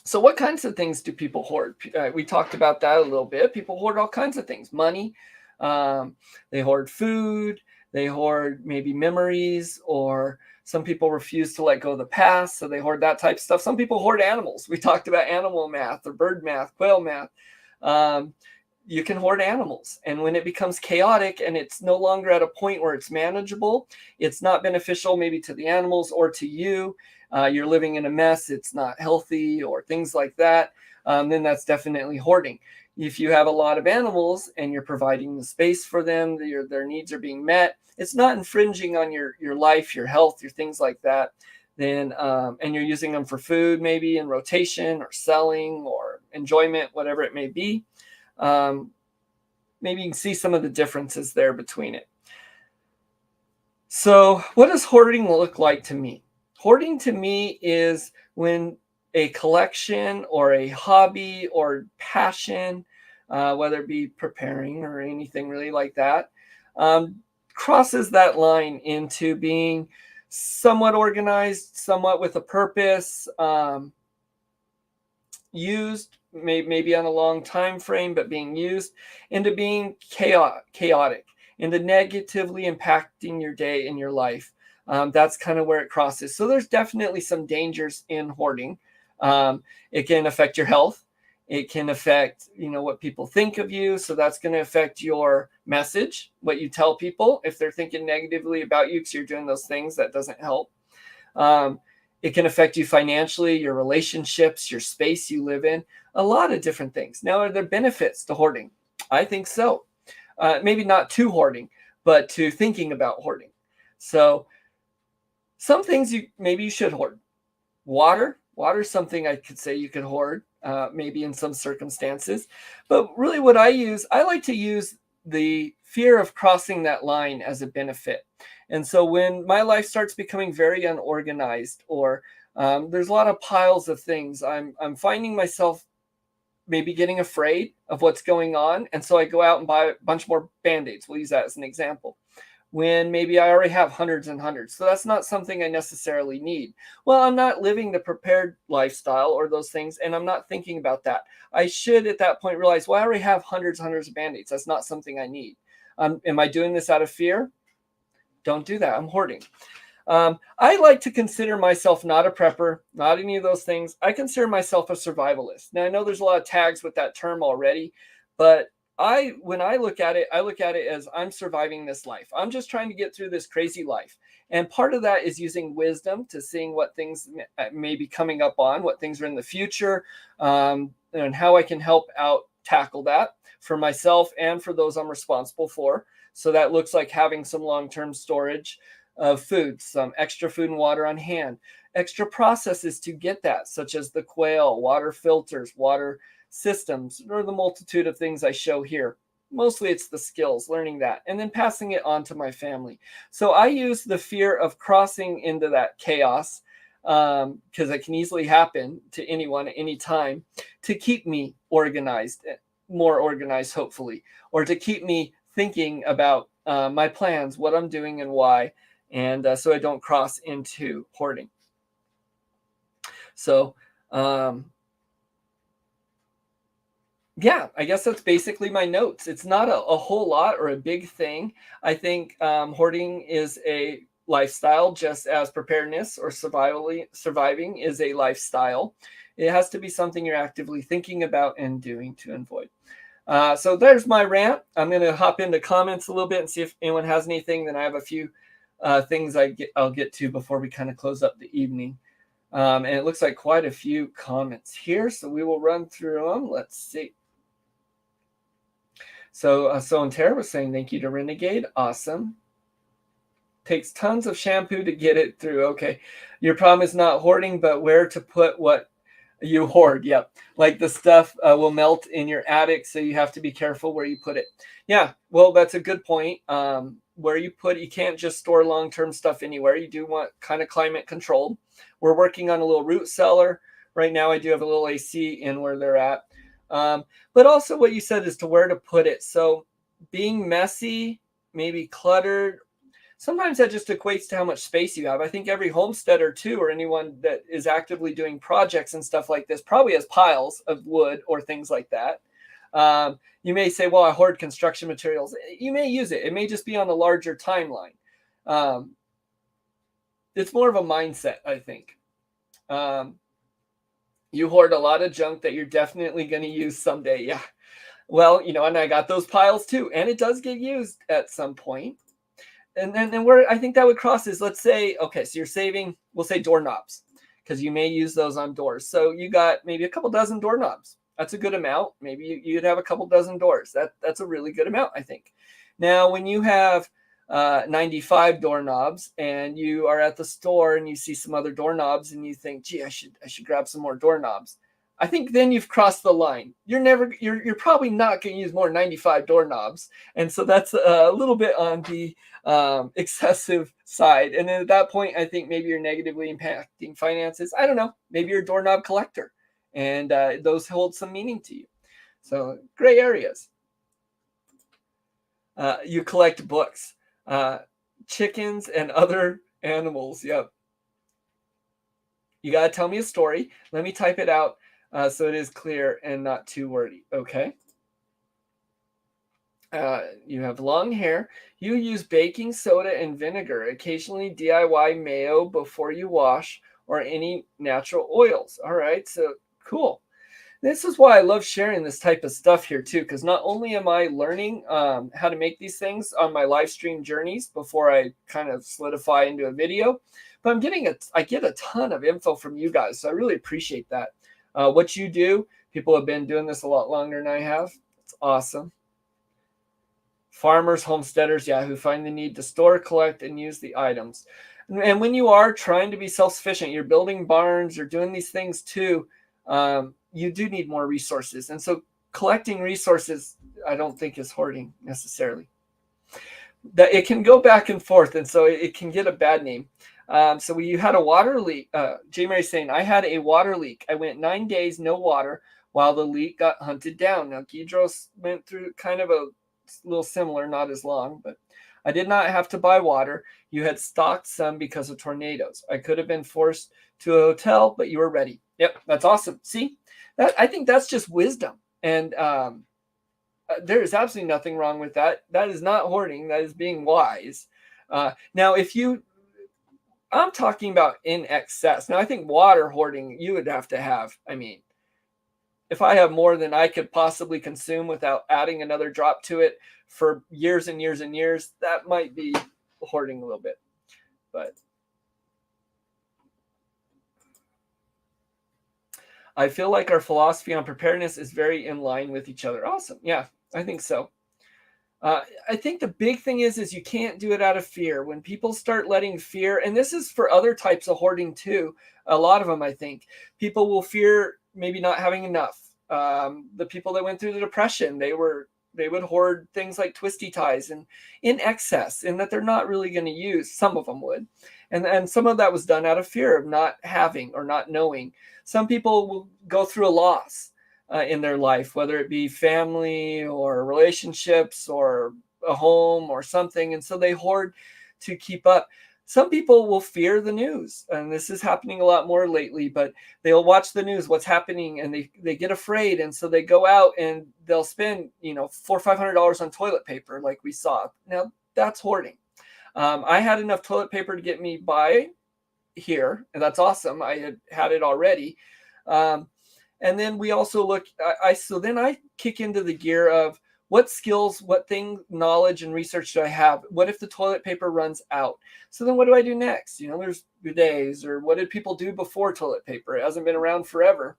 So what kinds of things do people hoard? We talked about that a little bit. People hoard all kinds of things. Money. They hoard food. They hoard maybe memories, or some people refuse to let go of the past, so they hoard that type of stuff. Some people hoard animals. We talked about animal math or bird math, quail math. You can hoard animals. And when it becomes chaotic and it's no longer at a point where it's manageable, it's not beneficial maybe to the animals or to you. You're living in a mess, it's not healthy, or things like that, then that's definitely hoarding. If you have a lot of animals and you're providing the space for them, their needs are being met, it's not infringing on your life, your health, your things like that, then and you're using them for food, maybe in rotation or selling or enjoyment, whatever it may be, maybe you can see some of the differences there between it. So what does hoarding look like to me? Hoarding to me is when a collection or a hobby or passion, whether it be preparing or anything really like that, crosses that line into being somewhat organized, somewhat with a purpose, used maybe on a long time frame, but being used, into being chaotic, into negatively impacting your day and your life. That's kind of where it crosses. So there's definitely some dangers in hoarding. It can affect your health. It can affect, what people think of you. So that's going to affect your message, what you tell people. If they're thinking negatively about you because you're doing those things, that doesn't help. It can affect you financially, your relationships, your space you live in, a lot of different things. Now, are there benefits to hoarding? I think so. Maybe not to hoarding, but to thinking about hoarding. So some things maybe you should hoard. Water is something I could say you could hoard, maybe in some circumstances. But really what I like to use the fear of crossing that line as a benefit. And so when my life starts becoming very unorganized, or there's a lot of piles of things, I'm finding myself maybe getting afraid of what's going on. And so I go out and buy a bunch more Band-Aids. We'll use that as an example. When maybe I already have hundreds and hundreds. So that's not something I necessarily need. Well, I'm not living the prepared lifestyle or those things, and I'm not thinking about that. I should at that point realize, well, I already have hundreds of Band-Aids. That's not something I need. Am I doing this out of fear? Don't do that. I'm hoarding. I like to consider myself not a prepper, not any of those things. I consider myself a survivalist. Now, I know there's a lot of tags with that term already, but when I look at it as I'm surviving this life. I'm just trying to get through this crazy life. And part of that is using wisdom to seeing what things may be coming up on, what things are in the future, and how I can help out tackle that for myself and for those I'm responsible for. So that looks like having some long-term storage of food, some extra food and water on hand, extra processes to get that, such as the quail, water filters, water systems, or the multitude of things I show here. Mostly it's the skills, learning that, and then passing it on to my family. So I use the fear of crossing into that chaos, because it can easily happen to anyone at any time, to keep me organized, more organized, hopefully, or to keep me thinking about my plans, what I'm doing and why, and so I don't cross into hoarding. So, yeah, I guess that's basically my notes. It's not a whole lot or a big thing. I think hoarding is a lifestyle, just as preparedness or surviving is a lifestyle. It has to be something you're actively thinking about and doing to avoid. So there's my rant. I'm going to hop into comments a little bit and see if anyone has anything. Then I have a few things I'll get to before we kind of close up the evening. And it looks like quite a few comments here, so we will run through them. Let's see. So Tara was saying thank you to Renegade. Awesome. Takes tons of shampoo to get it through. Okay. Your problem is not hoarding, but where to put what you hoard. Yep. Like the stuff will melt in your attic, so you have to be careful where you put it. Yeah. Well, that's a good point. Where you put, you can't just store long-term stuff anywhere. You do want kind of climate controlled. We're working on a little root cellar. Right now I do have a little AC in where they're at. But also what you said is to where to put it. So being messy, maybe cluttered, sometimes that just equates to how much space you have. I think every homesteader too, or anyone that is actively doing projects and stuff like this, probably has piles of wood or things like that. You may say, well, I hoard construction materials. You may use it. It may just be on a larger timeline. It's more of a mindset, I think. You hoard a lot of junk that you're definitely going to use someday. Yeah. Well, and I got those piles too, and it does get used at some point. And then where I think that would cross is, let's say, okay, so you're saving, we'll say doorknobs, because you may use those on doors. So you got maybe a couple dozen doorknobs. That's a good amount. Maybe you'd have a couple dozen doors. That's a really good amount, I think. Now, when you have 95 doorknobs and you are at the store and you see some other doorknobs and you think, gee, I should grab some more doorknobs, I think then you've crossed the line. You're probably not going to use more 95 doorknobs, and so that's a little bit on the excessive side. And then at that point, I think maybe you're negatively impacting finances. I don't know. Maybe you're a doorknob collector, and those hold some meaning to you. So gray areas. You collect books, chickens, and other animals. Yep. You got to tell me a story. Let me type it out so it is clear and not too wordy. Okay. You have long hair. You use baking soda and vinegar, occasionally DIY mayo before you wash, or any natural oils. All right. So cool. This is why I love sharing this type of stuff here too, because not only am I learning how to make these things on my live stream journeys before I kind of solidify into a video, but I get a ton of info from you guys. So I really appreciate that. What you do, people have been doing this a lot longer than I have. It's awesome. Farmers, homesteaders, yeah, who find the need to store, collect, and use the items. And when you are trying to be self-sufficient, you're building barns, you're doing these things too, you do need more resources. And so collecting resources, I don't think is hoarding necessarily. That it can go back and forth, and so it can get a bad name. So you had a water leak. J. Mary's saying, I had a water leak. I went 9 days, no water, while the leak got hunted down. Now, Guidros went through kind of a little similar, not as long, but I did not have to buy water. You had stocked some because of tornadoes. I could have been forced to a hotel, but you were ready. Yep, that's awesome. See, I think that's just wisdom. And there is absolutely nothing wrong with that. That is not hoarding. That is being wise. Now, I'm talking about in excess. Now, I think water hoarding, you would have to have, if I have more than I could possibly consume without adding another drop to it for years and years and years, that might be hoarding a little bit. But I feel like our philosophy on preparedness is very in line with each other. Awesome. Yeah, I think so. I think the big thing is you can't do it out of fear. When people start letting fear, and this is for other types of hoarding too, a lot of them, I think, people will fear maybe not having enough. The people that went through the Depression, they would hoard things like twisty ties and in excess, and that they're not really going to use. Some of them would, and some of that was done out of fear of not having or not knowing. Some people will go through a loss in their life, whether it be family or relationships or a home or something, and so they hoard to keep up. Some people will fear the news, and this is happening a lot more lately, but they'll watch the news, what's happening, and they get afraid, and so they go out and they'll spend, $400 or $500 on toilet paper, like we saw. Now that's hoarding. I had enough toilet paper to get me by here, and that's awesome. I had it already. And then we also look, so then I kick into the gear of what skills, what thing, knowledge, and research do I have? What if the toilet paper runs out? So then what do I do next? There's bidets, or what did people do before toilet paper? It hasn't been around forever.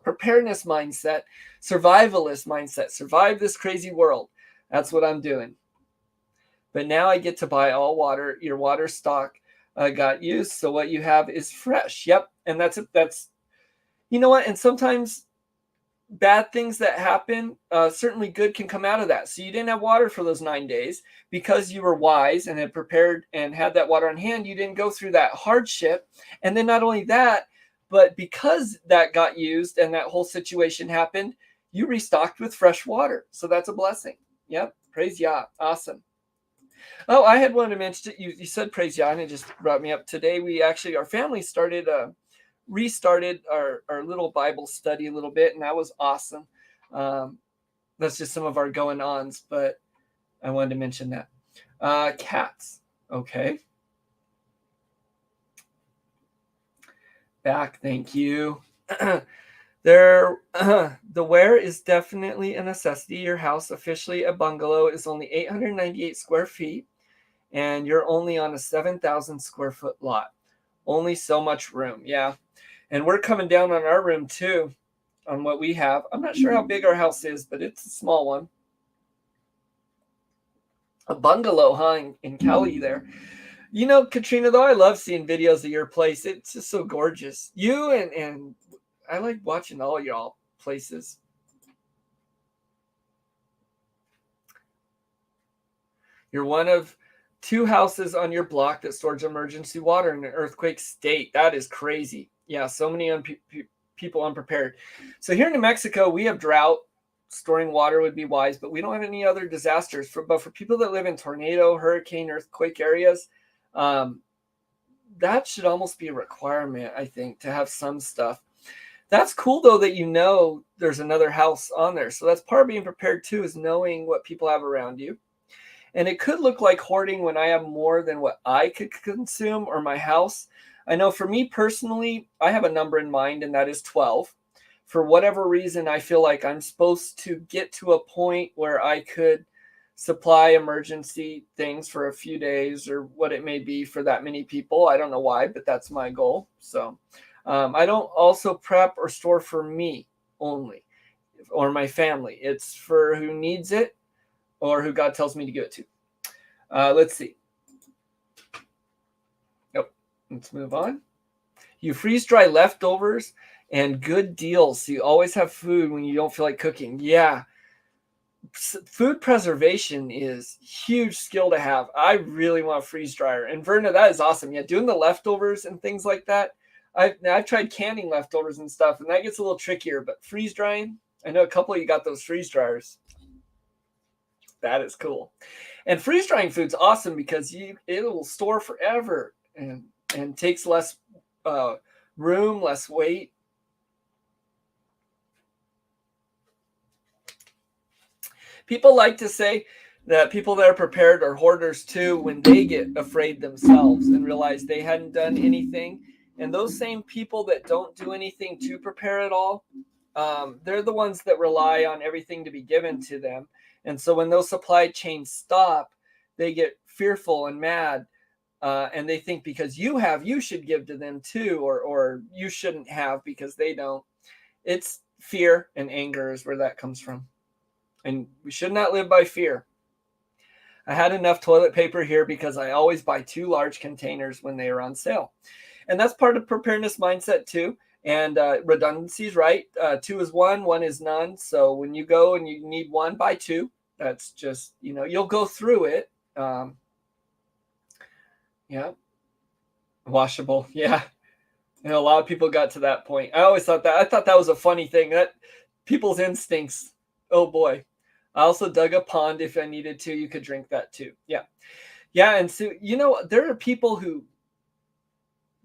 Preparedness mindset, survivalist mindset, survive this crazy world. That's what I'm doing. But now I get to buy all water. Your water stock got used. So what you have is fresh. Yep. And that's you know what? And sometimes bad things that happen, certainly good can come out of that. So you didn't have water for those 9 days because you were wise and had prepared and had that water on hand. You didn't go through that hardship. And then not only that, but because that got used and that whole situation happened, you restocked with fresh water. So that's a blessing. Yep. Praise Yah. Awesome. Oh, I had wanted to mention it. You said praise Yah, and it just brought me up. Today, our family restarted our little Bible study a little bit, and that was awesome. That's just some of our going-ons, but I wanted to mention that. Cats. Okay. Back, thank you. The wear is definitely a necessity. Your house, officially a bungalow, is only 898 square feet, and you're only on a 7,000 square foot lot. Only so much room. Yeah. And we're coming down on our room too, on what we have. I'm not sure how big our house is, but it's a small one. A bungalow, huh, in Cali there. Katrina, though, I love seeing videos of your place. It's just so gorgeous. You and I like watching all y'all places. You're one of 2 houses on your block that stores emergency water in an earthquake state. That is crazy. Yeah, so many people unprepared. So here in New Mexico, we have drought. Storing water would be wise, but we don't have any other disasters. But for people that live in tornado, hurricane, earthquake areas, that should almost be a requirement, I think, to have some stuff. That's cool, though, that there's another house on there. So that's part of being prepared, too, is knowing what people have around you. And it could look like hoarding when I have more than what I could consume or my house. I know for me personally, I have a number in mind, and that is 12. For whatever reason, I feel like I'm supposed to get to a point where I could supply emergency things for a few days or what it may be for that many people. I don't know why, but that's my goal. So I don't also prep or store for me only or my family. It's for who needs it or who God tells me to give it to. Let's see. Nope. Let's move on. You freeze dry leftovers and good deals. So you always have food when you don't feel like cooking. Yeah. Food preservation is a huge skill to have. I really want a freeze dryer. And Verna, that is awesome. Yeah, doing the leftovers and things like that. I've tried canning leftovers and stuff, and that gets a little trickier. But freeze drying, I know a couple of you got those freeze dryers. That is cool. And freeze drying food's awesome because it will store forever and takes less room, less weight. People like to say that people that are prepared are hoarders too when they get afraid themselves and realize they hadn't done anything. And those same people that don't do anything to prepare at all, they're the ones that rely on everything to be given to them. And so when those supply chains stop, they get fearful and mad. And they think because you have, you should give to them too, or you shouldn't have because they don't. It's fear and anger is where that comes from. And we should not live by fear. I had enough toilet paper here because I always buy 2 large containers when they are on sale. And that's part of preparedness mindset too. And redundancy is right. 2 is 1, 1 is none. So when you go and you need 1, buy 2. That's just, you'll go through it. Yeah. Washable. Yeah. A lot of people got to that point. I thought that was a funny thing, that people's instincts. Oh boy. I also dug a pond if I needed to. You could drink that too. Yeah. Yeah. And so, there are people who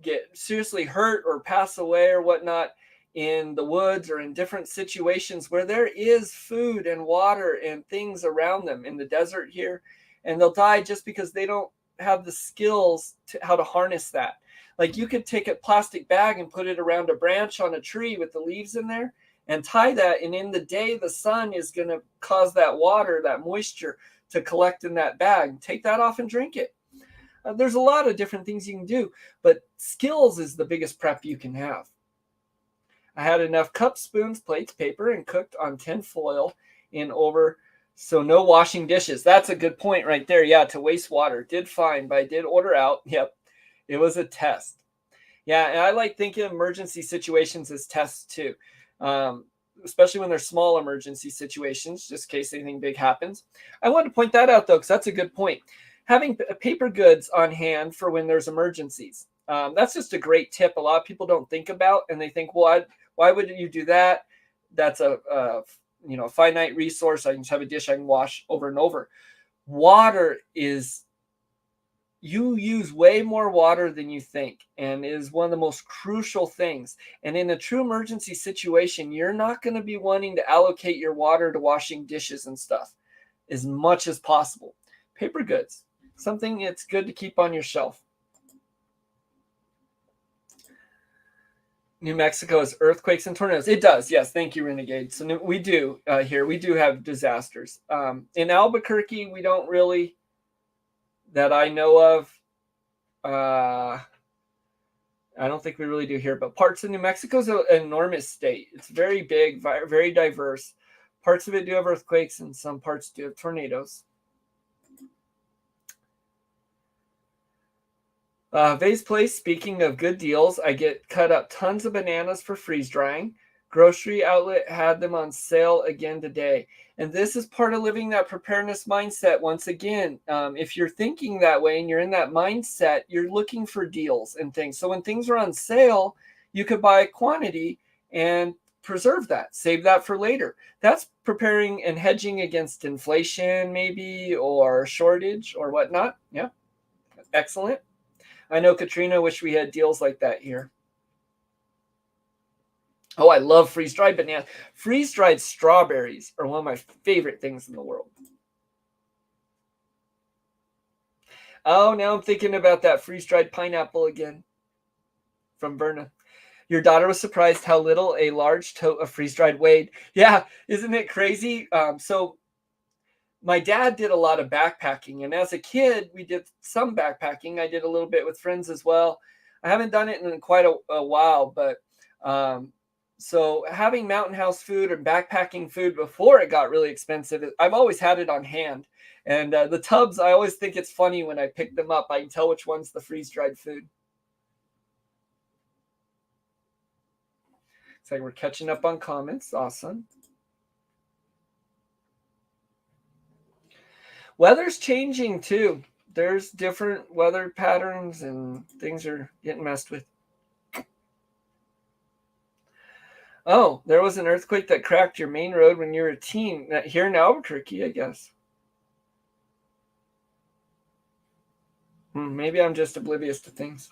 get seriously hurt or pass away or whatnot in the woods or in different situations where there is food and water and things around them in the desert here. And they'll die just because they don't have the skills to how to harness that. Like, you could take a plastic bag and put it around a branch on a tree with the leaves in there and tie that. And in the day, the sun is going to cause that water, that moisture to collect in that bag. Take that off and drink it. There's a lot of different things you can do, but skills is the biggest prep you can have. I had enough cups, spoons, plates, paper, and cooked on tin foil so no washing dishes. That's a good point right there. Yeah, to waste water. Did fine, but I did order out. Yep, it was a test. Yeah, and I like thinking of emergency situations as tests too, especially when they're small emergency situations, just in case anything big happens. I wanted to point that out, though, because that's a good point. Having paper goods on hand for when there's emergencies. That's just a great tip. A lot of people don't think about, and they think, well, why would you do that? That's a finite resource. I can just have a dish I can wash over and over. Water you use way more water than you think, and it is one of the most crucial things. And in a true emergency situation, you're not going to be wanting to allocate your water to washing dishes and stuff as much as possible. Paper goods. Something it's good to keep on your shelf. New Mexico has earthquakes and tornadoes. It does, yes. Thank you, Renegade. So we do here. We do have disasters. In Albuquerque, we don't really, that I know of. I don't think we really do here. But parts of New Mexico is an enormous state. It's very big, very diverse. Parts of it do have earthquakes, and some parts do have tornadoes. Vay's Place, speaking of good deals, I get cut up tons of bananas for freeze drying. Grocery outlet had them on sale again today. And this is part of living that preparedness mindset. Once again, if you're thinking that way and you're in that mindset, you're looking for deals and things. So when things are on sale, you could buy a quantity and preserve that, save that for later. That's preparing and hedging against inflation maybe, or shortage or whatnot. Yeah, excellent. I know, Katrina, wish we had deals like that here. Oh, I love freeze-dried bananas. Freeze-dried strawberries are one of my favorite things in the world. Oh, now I'm thinking about that freeze-dried pineapple again from Verna. Your daughter was surprised how little a large tote of freeze-dried weighed. Yeah, isn't it crazy? So my dad did a lot of backpacking, and as a kid, we did some backpacking. I did a little bit with friends as well. I haven't done it in quite a while, but so having mountain house food and backpacking food before it got really expensive, I've always had it on hand. And the tubs, I always think it's funny when I pick them up. I can tell which one's the freeze-dried food. It's like we're catching up on comments. Awesome. Weather's changing too. There's different weather patterns and things are getting messed with. Oh, there was an earthquake that cracked your main road when you were a teen. Here in Albuquerque, I guess. Maybe I'm just oblivious to things.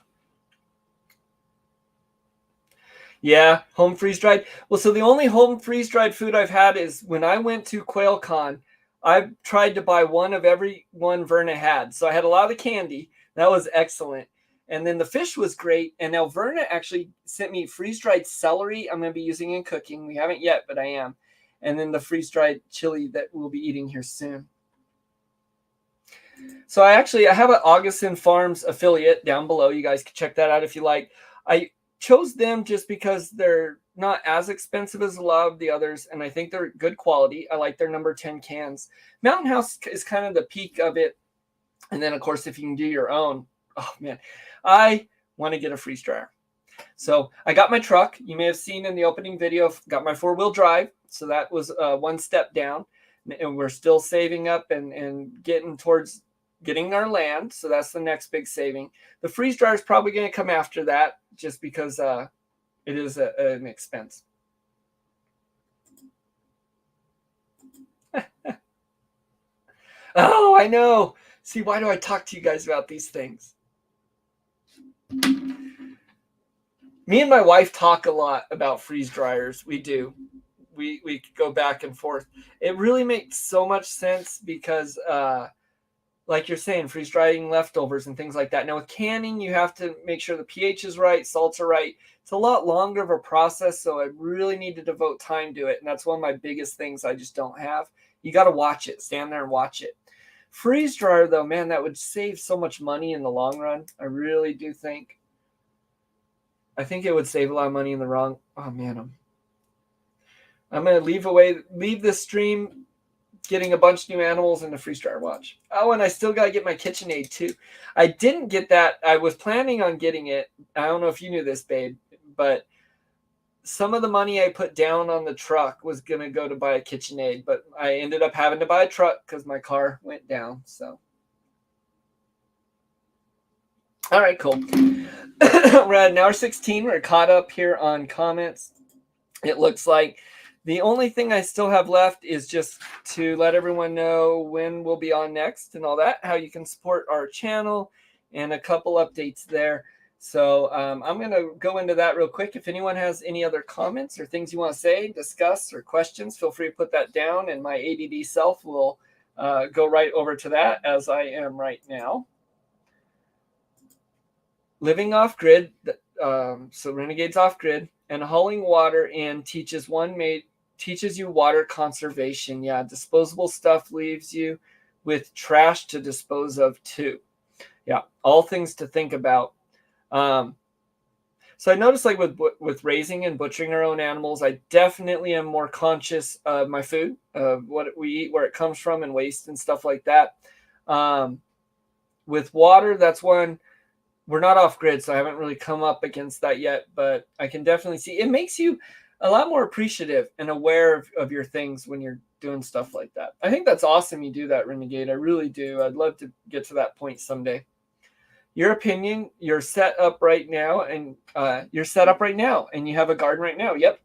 Yeah, home freeze-dried. Well, so the only home freeze-dried food I've had is when I went to QuailCon. I tried to buy one of every one Verna had. So I had a lot of candy. That was excellent. And then the fish was great. And now Verna actually sent me freeze-dried celery I'm going to be using in cooking. We haven't yet, but I am. And then the freeze-dried chili that we'll be eating here soon. So I have an Augustin Farms affiliate down below. You guys can check that out if you like. chose them just because they're not as expensive as a lot of the others, and I think they're good quality. I like their number 10 cans. Mountain House is kind of the peak of it. And then, of course, if you can do your own, oh man, I want to get a freeze dryer. So I got my truck. You may have seen in the opening video, got my 4-wheel drive. So that was one step down. And we're still saving up and getting towards getting our land. So that's the next big saving. The freeze dryer is probably going to come after that just because it is an expense. Oh, I know. See, why do I talk to you guys about these things? Me and my wife talk a lot about freeze dryers. We do. We go back and forth. It really makes so much sense because, like you're saying, freeze drying leftovers and things like that. Now with canning, you have to make sure the pH is right, salts are right. It's a lot longer of a process, so I really need to devote time to it. And that's one of my biggest things I just don't have. You got to watch it. Stand there and watch it. Freeze dryer, though, man, that would save so much money in the long run. I really do think. I think it would save a lot of money in the wrong. Oh man, I'm gonna leave this stream, getting a bunch of new animals in the freeze dryer watch. Oh, and I still gotta get my KitchenAid too. I didn't get that. I was planning on getting it. I don't know if you knew this, babe, but some of the money I put down on the truck was gonna go to buy a KitchenAid, but I ended up having to buy a truck because my car went down. So. All right, cool. We're at an hour 16. We're caught up here on comments. It looks like the only thing I still have left is just to let everyone know when we'll be on next and all that, how you can support our channel, and a couple updates there. So I'm going to go into that real quick. If anyone has any other comments or things you want to say, discuss, or questions, feel free to put that down, and my ADD self will go right over to that as I am right now. Living off grid, so Renegade's off grid, and hauling water in teaches you water conservation. Yeah, disposable stuff leaves you with trash to dispose of too. Yeah, all things to think about. So I noticed, like with raising and butchering our own animals, I definitely am more conscious of my food, of what we eat, where it comes from, and waste and stuff like that. With water, that's one. We're not off grid, so I haven't really come up against that yet, but I can definitely see it makes you a lot more appreciative and aware of your things when you're doing stuff like that. I think that's awesome you do that, Renegade. I really do. I'd love to get to that point someday. Your opinion, you're set up right now, and you have a garden right now. Yep.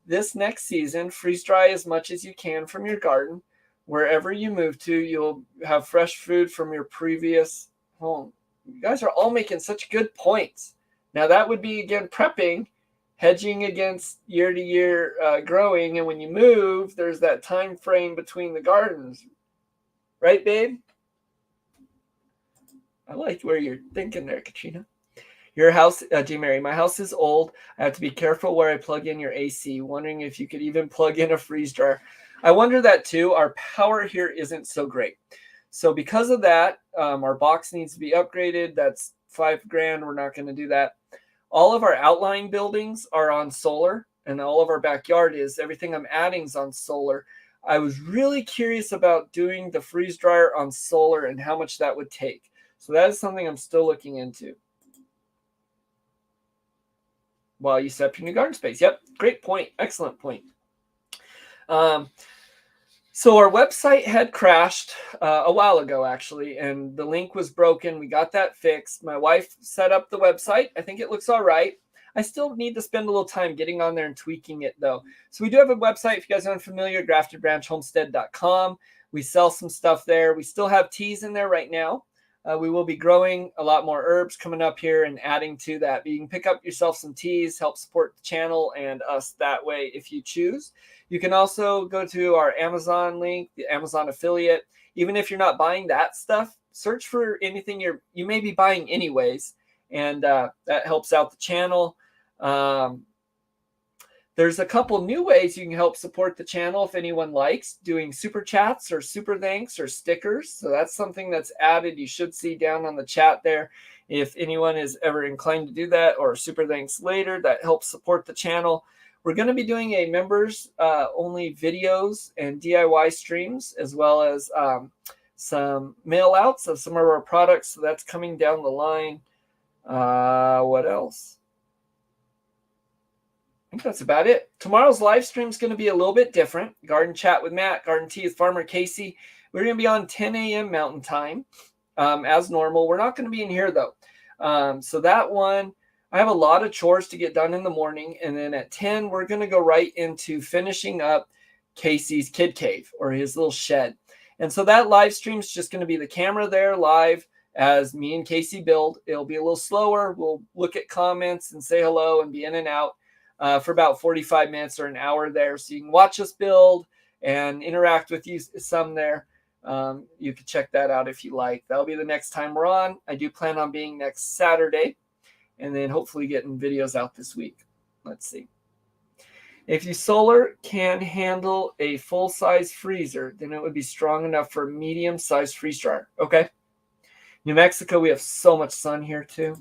This next season, freeze dry as much as you can from your garden. Wherever you move to, you'll have fresh food from your previous home. You guys are all making such good points. Now that would be, again, prepping, hedging against year-to-year growing. And when you move, there's that time frame between the gardens. Right, babe? I like where you're thinking there, Katrina. Your house, G. Mary, my house is old. I have to be careful where I plug in your AC. Wondering if you could even plug in a freeze dryer. I wonder that too. Our power here isn't so great. So because of that, our box needs to be upgraded. That's $5,000. We're not going to do that. All of our outlying buildings are on solar, and all of our backyard is. Everything I'm adding is on solar. I was really curious about doing the freeze dryer on solar and how much that would take. So that is something I'm still looking into. While you set up your new garden space. Yep, great point. Excellent point. So our website had crashed a while ago, actually, and the link was broken. We got that fixed. My wife set up the website. I think it looks all right. I still need to spend a little time getting on there and tweaking it, though. So we do have a website. If you guys aren't familiar, graftedbranchhomestead.com. We sell some stuff there. We still have teas in there right now. We will be growing a lot more herbs coming up here and adding to that. But you can pick up yourself some teas, help support the channel and us that way if you choose. You can also go to our Amazon link, the Amazon affiliate. Even if you're not buying that stuff, search for anything you may be buying anyways, and that helps out the channel. There's a couple new ways you can help support the channel if anyone likes doing super chats or super thanks or stickers. So that's something that's added. You should see down on the chat there. If anyone is ever inclined to do that, or super thanks later, that helps support the channel. We're going to be doing a members only videos and DIY streams, as well as some mail outs of some of our products. So that's coming down the line. What else? I think that's about it. Tomorrow's live stream is going to be a little bit different. Garden Chat with Matt, Garden Tea with Farmer Casey. We're going to be on 10 a.m. Mountain Time as normal. We're not going to be in here, though. So that one, I have a lot of chores to get done in the morning. And then at 10, we're going to go right into finishing up Casey's kid cave, or his little shed. And so that live stream is just going to be the camera there live as me and Casey build. It'll be a little slower. We'll look at comments and say hello and be in and out for about 45 minutes or an hour there. So you can watch us build and interact with you some there. You can check that out if you like. That'll be the next time we're on. I do plan on being next Saturday, and then hopefully getting videos out this week. Let's see. If your solar can handle a full-size freezer, then it would be strong enough for a medium-sized freeze dryer. Okay. New Mexico, we have so much sun here too.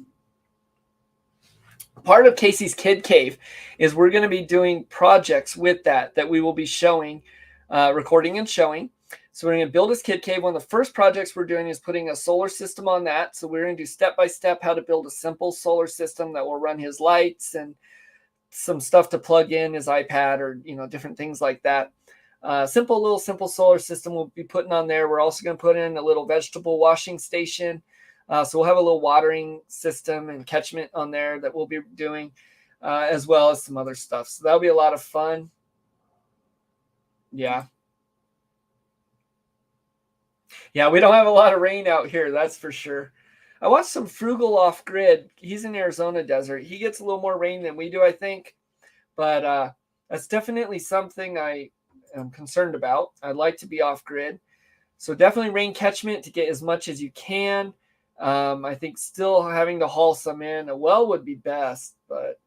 Part of Casey's Kid Cave is we're going to be doing projects with that we will be showing, recording and showing. So we're going to build his kid cave. One of the first projects we're doing is putting a solar system on that. So we're going to do step-by-step how to build a simple solar system that will run his lights and some stuff to plug in his iPad, or different things like that. Simple solar system we'll be putting on there. We're also going to put in a little vegetable washing station. So we'll have a little watering system and catchment on there that we'll be doing, as well as some other stuff. So that'll be a lot of fun. Yeah. Yeah, we don't have a lot of rain out here, that's for sure. I watched some Frugal Off Grid. He's in Arizona desert. He gets a little more rain than we do, I think. But that's definitely something I am concerned about. I'd like to be off grid. So definitely rain catchment to get as much as you can. I think still having to haul some in. A well would be best, but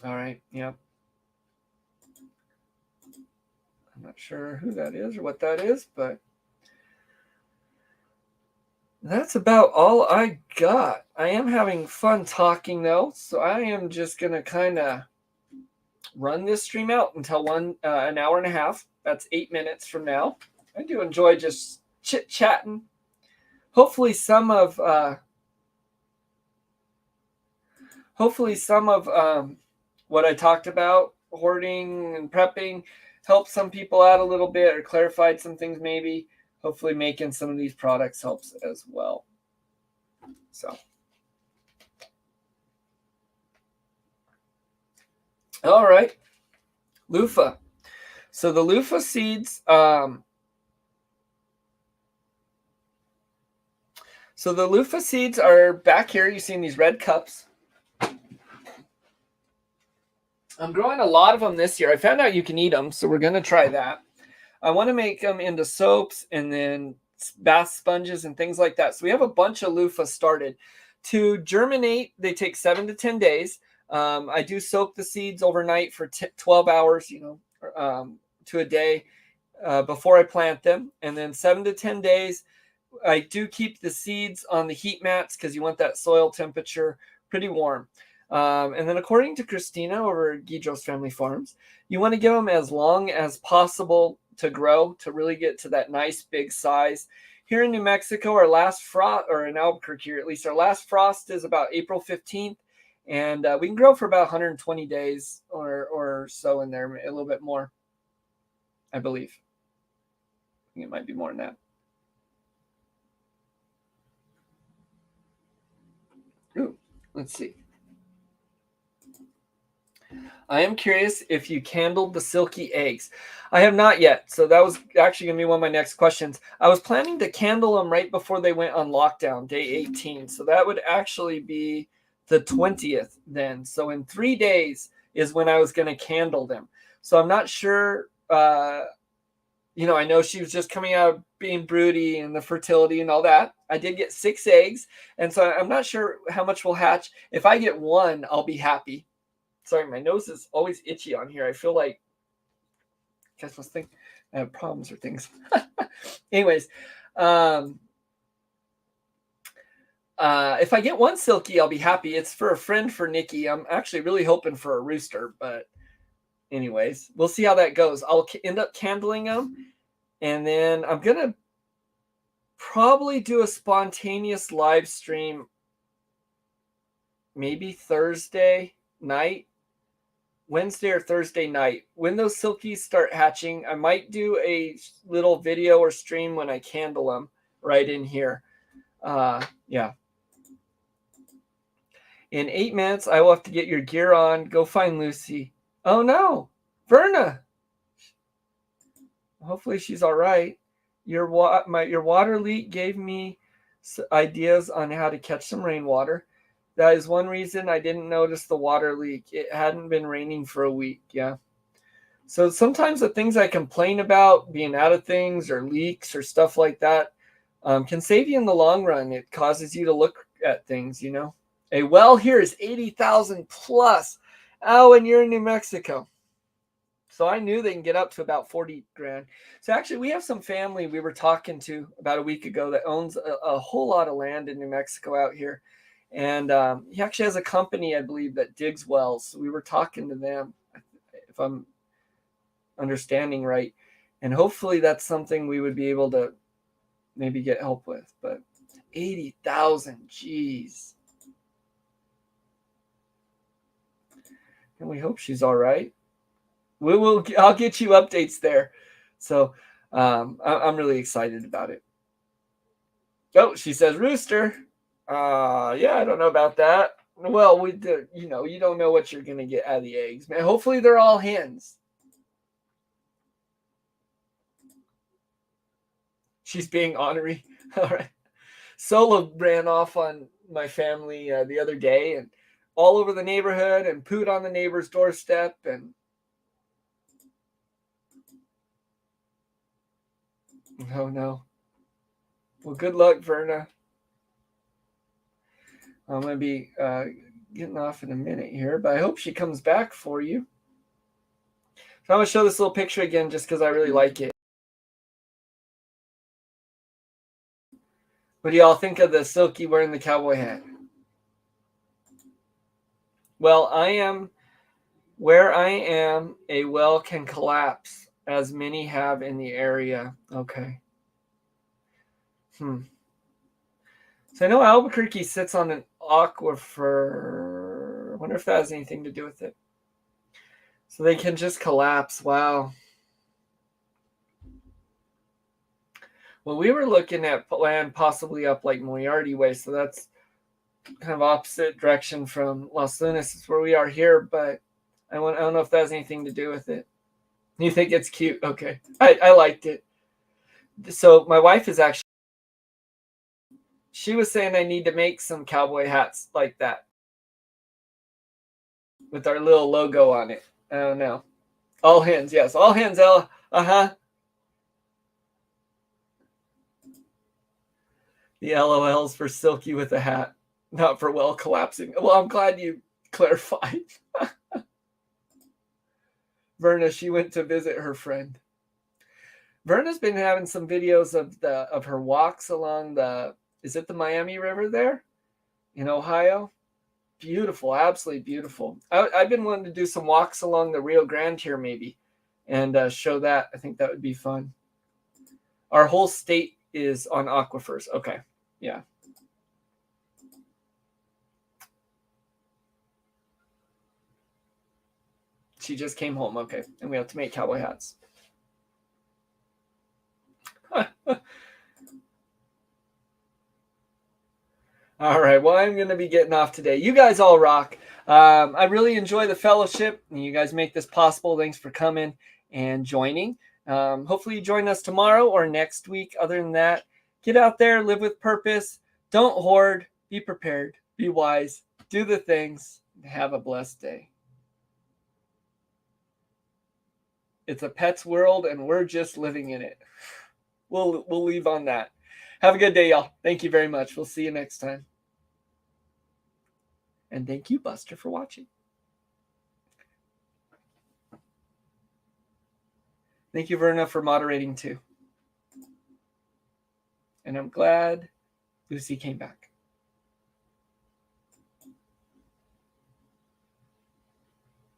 all right, yeah. I'm not sure who that is or what that is, but that's about all I got. I am having fun talking though, so I am just gonna kind of run this stream out until an hour and a half. That's 8 minutes from now. I do enjoy just chit-chatting. Hopefully some of what I talked about, hoarding and prepping, helped some people out a little bit, or clarified some things maybe. Hopefully making some of these products helps as well. So, all right, loofah. So the loofah seeds, are back here. You see in these red cups. I'm growing a lot of them this year. I found out you can eat them, so we're going to try that. I want to make them into soaps and then bath sponges and things like that. So we have a bunch of loofah started. To germinate, they take 7 to 10 days. I do soak the seeds overnight for 12 hours, to a day before I plant them. And then 7 to 10 days, I do keep the seeds on the heat mats because you want that soil temperature pretty warm. And then according to Christina over at Guidros Family Farms, you want to give them as long as possible to grow, to really get to that nice big size. Here in New Mexico, our last frost, or in Albuquerque at least, our last frost is about April 15th. And we can grow for about 120 days or so in there, a little bit more, I believe. I think it might be more than that. Ooh, let's see. I am curious if you candled the Silkie eggs. I have not yet, so that was actually going to be one of my next questions. I was planning to candle them right before they went on lockdown, day 18. So that would actually be the 20th then. So in 3 days is when I was going to candle them. So I'm not sure. I know she was just coming out of being broody and the fertility and all that. I did get 6 eggs, and so I'm not sure how much will hatch. If I get 1, I'll be happy. Sorry, my nose is always itchy on here. I feel like I have problems or things. Anyways, If I get one Silkie, I'll be happy. It's for a friend for Nikki. I'm actually really hoping for a rooster, but anyways, we'll see how that goes. I'll end up candling them, and then I'm gonna probably do a spontaneous live stream, maybe Thursday night, Wednesday or Thursday night. When those Silkies start hatching, I might do a little video or stream when I candle them right in here. Yeah. In 8 minutes, I will have to get your gear on. Go find Lucy. Oh no, Verna. Hopefully she's all right. Your water leak gave me ideas on how to catch some rainwater. That is one reason I didn't notice the water leak. It hadn't been raining for a week. Yeah. So sometimes the things I complain about, being out of things or leaks or stuff like that, can save you in the long run. It causes you to look at things, you know. A well here is 80,000 plus. Oh, and you're in New Mexico. So I knew they can get up to about 40 grand. So actually, we have some family we were talking to about a week ago that owns a whole lot of land in New Mexico out here. And he actually has a company, I believe, that digs wells. So we were talking to them, if I'm understanding right. And hopefully that's something we would be able to maybe get help with. But 80,000, geez. And we hope she's all right. I'll get you updates there. So I'm really excited about it. Oh, she says rooster. Yeah, I don't know about that. Well, you know, you don't know what you're gonna get out of the eggs, man. Hopefully they're all hens. She's being ornery. All right. Solo ran off on my family the other day and all over the neighborhood and pooed on the neighbor's doorstep and oh no. Well, good luck, Verna. I'm going to be getting off in a minute here, but I hope she comes back for you. So I'm going to show this little picture again just because I really like it. What do y'all think of the Silkie wearing the cowboy hat? Well, where I am, a well can collapse, as many have in the area. Okay. So I know Albuquerque sits on an aquifer. I wonder if that has anything to do with it. So they can just collapse. Wow. Well, we were looking at land possibly up like Moriarty Way, so that's kind of opposite direction from Los Lunas. It's where we are here, but I don't know if that has anything to do with it. You think it's cute? Okay. I liked it. So my wife is actually, she was saying I need to make some cowboy hats like that with our little logo on it. I don't know. All hands, yes. All hands, Ella. Uh-huh. The LOLs for Silkie with a hat, not for well collapsing. Well, I'm glad you clarified. Verna, she went to visit her friend. Verna's been having some videos of her walks along is it the Miami River there in Ohio? Beautiful, absolutely beautiful. I've been wanting to do some walks along the Rio Grande here maybe and show that. I think that would be fun. Our whole state is on aquifers. Okay, yeah. She just came home. Okay, and we have to make cowboy hats. All right. Well, I'm going to be getting off today. You guys all rock. I really enjoy the fellowship. And you guys make this possible. Thanks for coming and joining. Hopefully you join us tomorrow or next week. Other than that, get out there, live with purpose. Don't hoard. Be prepared. Be wise. Do the things. Have a blessed day. It's a pet's world, and we're just living in it. We'll leave on that. Have a good day, y'all. Thank you very much. We'll see you next time. And thank you, Buster, for watching. Thank you, Verna, for moderating too. And I'm glad Lucy came back.